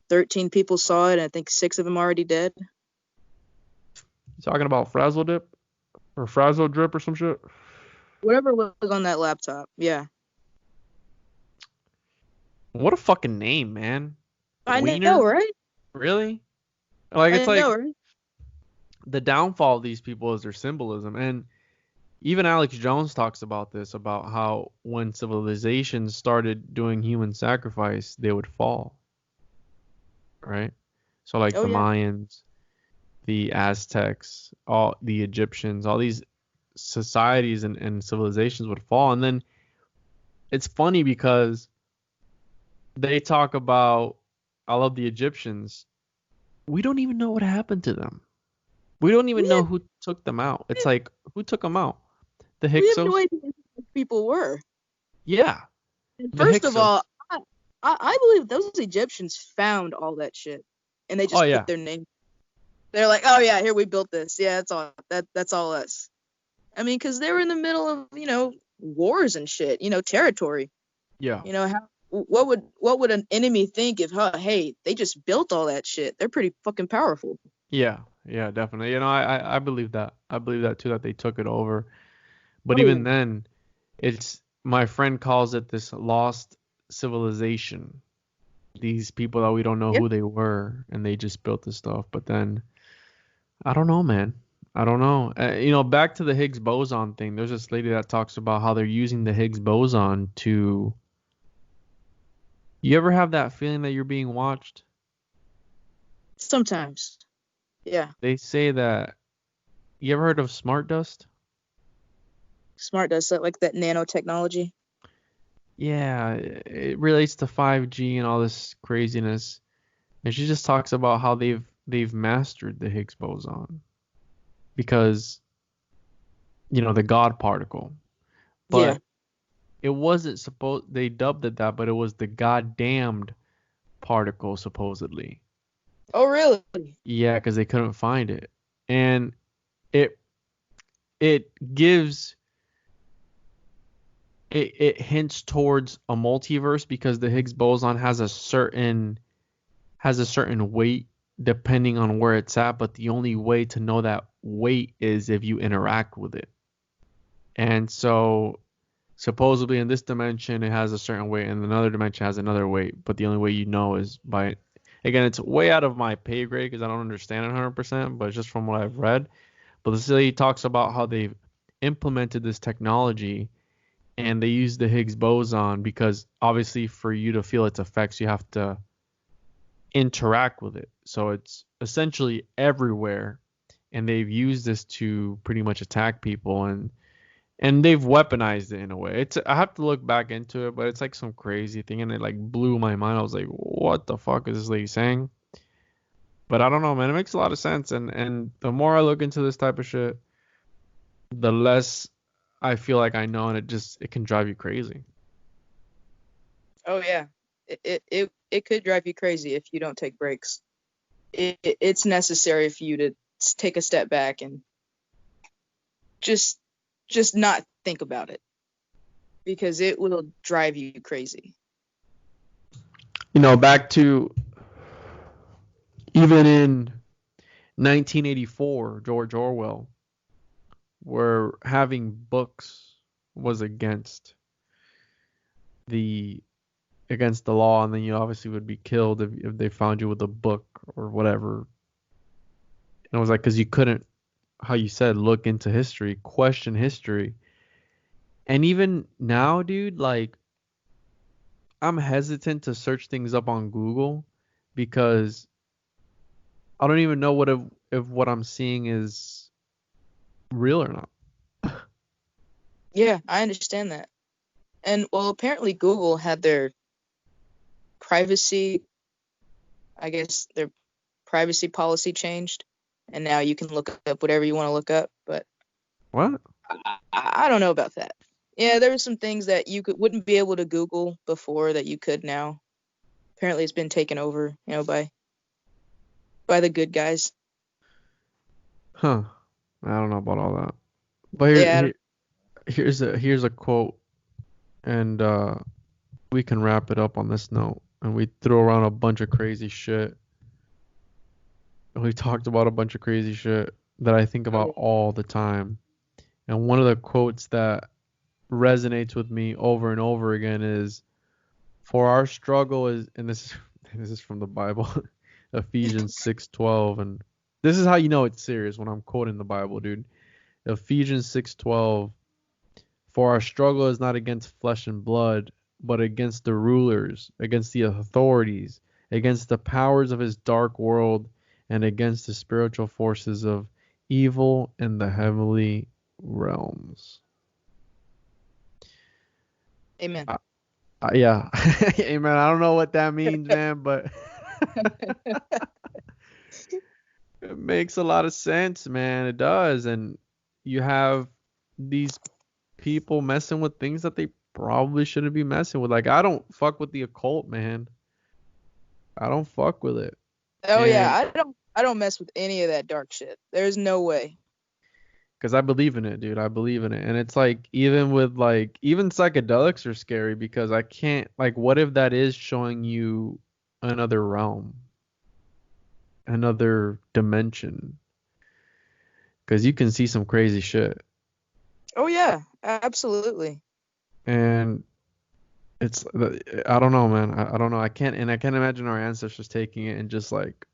13 people saw it, and I think 6 of them already dead. You talking about Frazzle Dip or Frazzle Drip or some shit? Whatever was on that laptop. Yeah. What a fucking name, man. I Wiener? know, right? Really? Like, it's I like know, right? the downfall of these people is their symbolism. And even Alex Jones talks about this, about how when civilizations started doing human sacrifice, they would fall. Right? So like Oh, the yeah. Mayans, the Aztecs, all the Egyptians, all these societies and civilizations would fall. And then it's funny because they talk about, I love the Egyptians. We don't even know what happened to them. We don't even know who took them out. It's like, who took them out? The Hyksos? We have no idea who people were. Yeah. First of all, I believe those Egyptians found all that shit, and they just put their name. They're like, oh yeah, here, we built this. Yeah, that's all us. I mean, because they were in the middle of wars and shit, territory. Yeah. What would an enemy think if, hey, they just built all that shit? They're pretty fucking powerful. Yeah, definitely. I believe that. I believe that too, that they took it over. But even then, it's, my friend calls it this lost civilization. These people that we don't know who they were, and they just built this stuff. But then, I don't know, man. I don't know. Back to the Higgs boson thing. There's this lady that talks about how they're using the Higgs boson to. You ever have that feeling that you're being watched? Sometimes. Yeah. They say that. You ever heard of smart dust? Smart dust, like that nanotechnology. Yeah, it relates to 5G and all this craziness. And she just talks about how they've mastered the Higgs boson because the God particle. But it wasn't supposed, they dubbed it that, but it was the goddamned particle supposedly. Oh, really? Yeah, because they couldn't find it. And it gives, it hints towards a multiverse because the Higgs boson has a certain weight depending on where it's at, but the only way to know that weight is if you interact with it. And so supposedly in this dimension it has a certain weight, and another dimension has another weight, but the only way you know is by, again, it's way out of my pay grade because I don't understand it 100%, but it's just from what I've read. But this lady talks about how they've implemented this technology and they use the Higgs boson because obviously for you to feel its effects, you have to interact with it. So it's essentially everywhere, and they've used this to pretty much attack people, and they've weaponized it in a way. I have to look back into it, but it's like some crazy thing, and it like blew my mind. I was like, what the fuck is this lady saying? But I don't know, man. It makes a lot of sense, and the more I look into this type of shit, the less I feel like I know, and it can drive you crazy. Oh yeah, it could drive you crazy if you don't take breaks. It's necessary for you to take a step back and just not think about it, because it will drive you crazy. Back to even in 1984, George Orwell were having books was the against the law, and then you obviously would be killed if they found you with a book or whatever. And it was like, because you couldn't, how you said, look into history, question history. And even now, dude, like, I'm hesitant to search things up on Google because I don't even know if what I'm seeing is real or not. Yeah, I understand that. And well, apparently Google had their privacy, I guess their privacy policy changed, and now you can look up whatever you want to look up. But What? I don't know about that. Yeah, there were some things that you wouldn't be able to Google before that you could now. Apparently, it's been taken over, by the good guys. Huh. I don't know about all that. But Yeah. here's a quote, and we can wrap it up on this note. And we threw around a bunch of crazy shit. We talked about a bunch of crazy shit that I think about all the time. And one of the quotes that resonates with me over and over again is, "For our struggle is," and this is from the Bible, Ephesians 6:12, and this is how you know it's serious when I'm quoting the Bible, dude. Ephesians 6:12, "For our struggle is not against flesh and blood, but against the rulers, against the authorities, against the powers of his dark world, and against the spiritual forces of evil in the heavenly realms." Amen. Yeah. Amen. I don't know what that means, man, but it makes a lot of sense, man. It does. And you have these people messing with things that they probably shouldn't be messing with. Like, I don't fuck with the occult, man. I don't fuck with it. Oh And yeah, I don't mess with any of that dark shit. There's no way. because I believe in it, dude. I believe in it. And it's like, even with like, even psychedelics are scary because I can't, like, what if that is showing you another realm, another dimension? Because you can see some crazy shit. Oh yeah, absolutely. And it's, I don't know, man. I don't know. I can't imagine our ancestors taking it and just like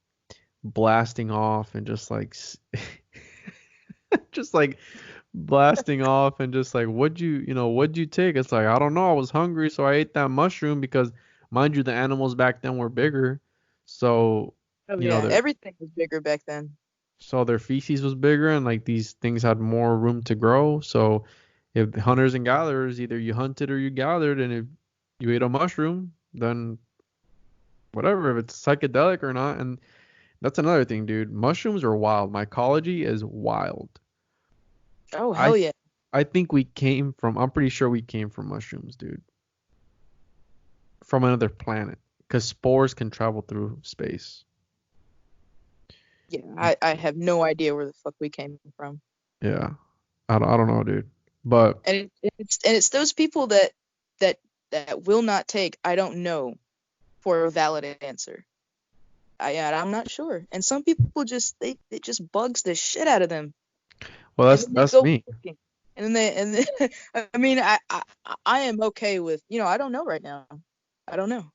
blasting off and just like, just like blasting off and just like, what'd you take? It's like, I don't know. I was hungry, so I ate that mushroom because, mind you, the animals back then were bigger. So, Oh you know, yeah, everything was bigger back then. so their feces was bigger and like these things had more room to grow. So if hunters and gatherers, either you hunted or you gathered, and if you ate a mushroom, then whatever, if it's psychedelic or not. And that's another thing, dude. Mushrooms are wild. Mycology is wild. Oh I hell yeah. I think I'm pretty sure we came from mushrooms, dude. From another planet. Because spores can travel through space. Yeah, I have no idea where the fuck we came from. Yeah. I don't know, dude. But And it's those people that that will not take I don't know for a valid answer. I'm not sure. And some people just it just bugs the shit out of them. well, And then they that's go me. looking. And then I mean I am okay with, I don't know right now. I don't know.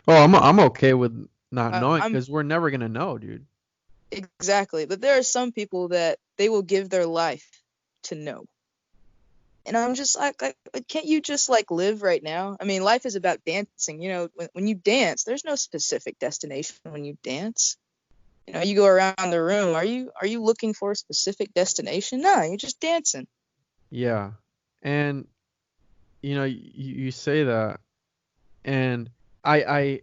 Oh, I'm okay with not knowing I'm because we're never gonna know, dude. exactly. But there are some people that they will give their life to know. And I'm just like, can't you just like live right now? I mean, life is about dancing. When you dance, there's no specific destination when you dance. You go around the room. Are you looking for a specific destination? No, you're just dancing. Yeah. And you say that, and I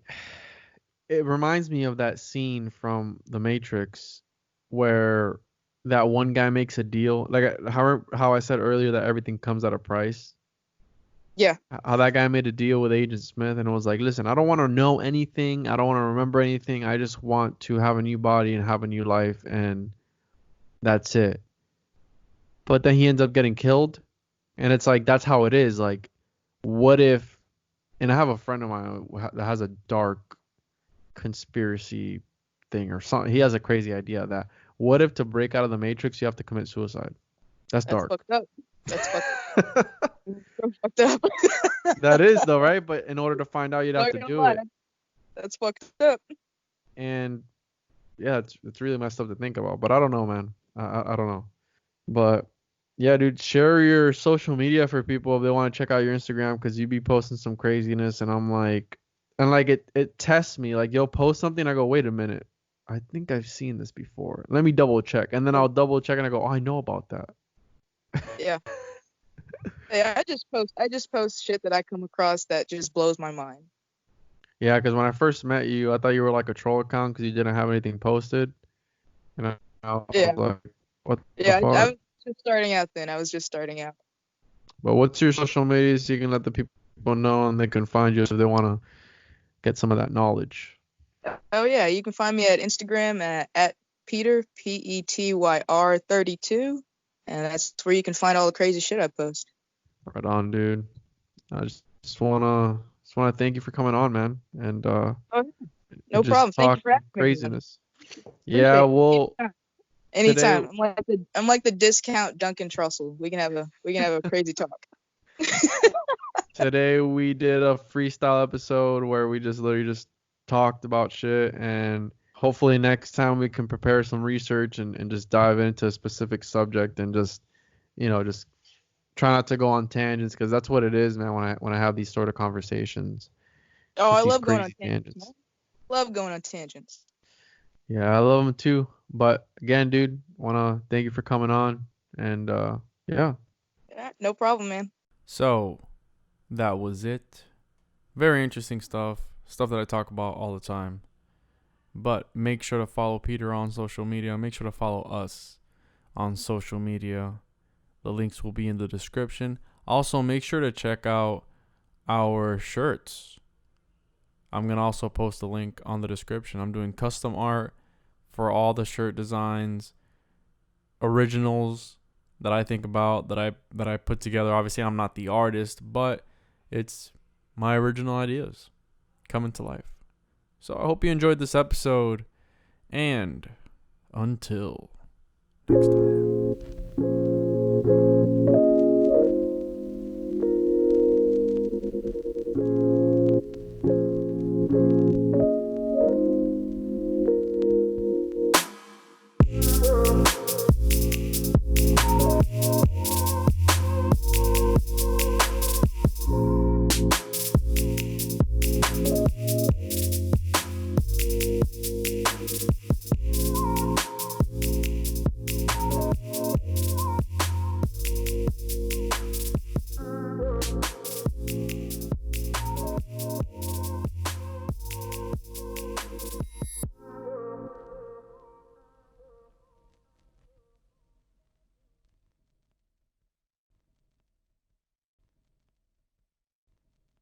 it reminds me of that scene from The Matrix where that one guy makes a deal, like how I said earlier that everything comes at a price. Yeah, How that guy made a deal with Agent Smith and was like, "Listen, I don't want to know anything. I don't want to remember anything. I just want to have a new body and have a new life, and that's it." But then he ends up getting killed, and it's like that's how it is. Like, what if? And I have a friend of mine that has a dark conspiracy thing or something. He has a crazy idea that what if to break out of the Matrix you have to commit suicide? That's that's dark. fucked up. That's fucked So fucked up. That is though, right? But in order to find out, you'd have Not to gonna do lie, it. That's fucked up. And yeah, it's really messed up to think about. But I don't know, man. I don't know. But yeah, dude, share your social media for people if they want to check out your Instagram, because you be posting some craziness, and I'm like, and like it tests me. Like you'll post something, I go, wait a minute, I think I've seen this before. Let me double check, and then I'll double check, and I go, oh, I know about that. Yeah. Yeah, I just post shit that I come across that just blows my mind. Yeah, because when I first met you, I thought you were like a troll account because you didn't have anything posted, and I was Yeah. like, what the Yeah, I fuck? was just starting out then. I was just starting out. But what's your social media so you can let the people know and they can find you if they want to get some of that knowledge? Oh yeah, you can find me at Instagram at Petyr Petyr 32, and that's where you can find all the crazy shit I post. Right on, dude. I just wanna thank you for coming on, man, and Oh, no and just problem. Thank you for talking having me, man. craziness. Appreciate Yeah, it. well, Anytime. today I'm like the discount Duncan Trussell. We can have a crazy talk. today we did a freestyle episode where we just literally just talked about shit, and hopefully next time we can prepare some research and just dive into a specific subject and just just try not to go on tangents, because that's what it is, man, when I have these sort of conversations. Oh, I Just these love going on crazy tangents. tangents. Love going on tangents. Yeah, I love them too. But again, dude, wanna thank you for coming on, and yeah. Yeah, no problem, man. So that was it. Very interesting stuff that I talk about all the time. But make sure to follow Peter on social media. Make sure to follow us on social media. The links will be in the description. Also, make sure to check out our shirts. I'm going to also post a link on the description. I'm doing custom art for all the shirt designs, originals that I think about, that I put together. Obviously, I'm not the artist, but it's my original ideas coming to life. So I hope you enjoyed this episode, and until next time.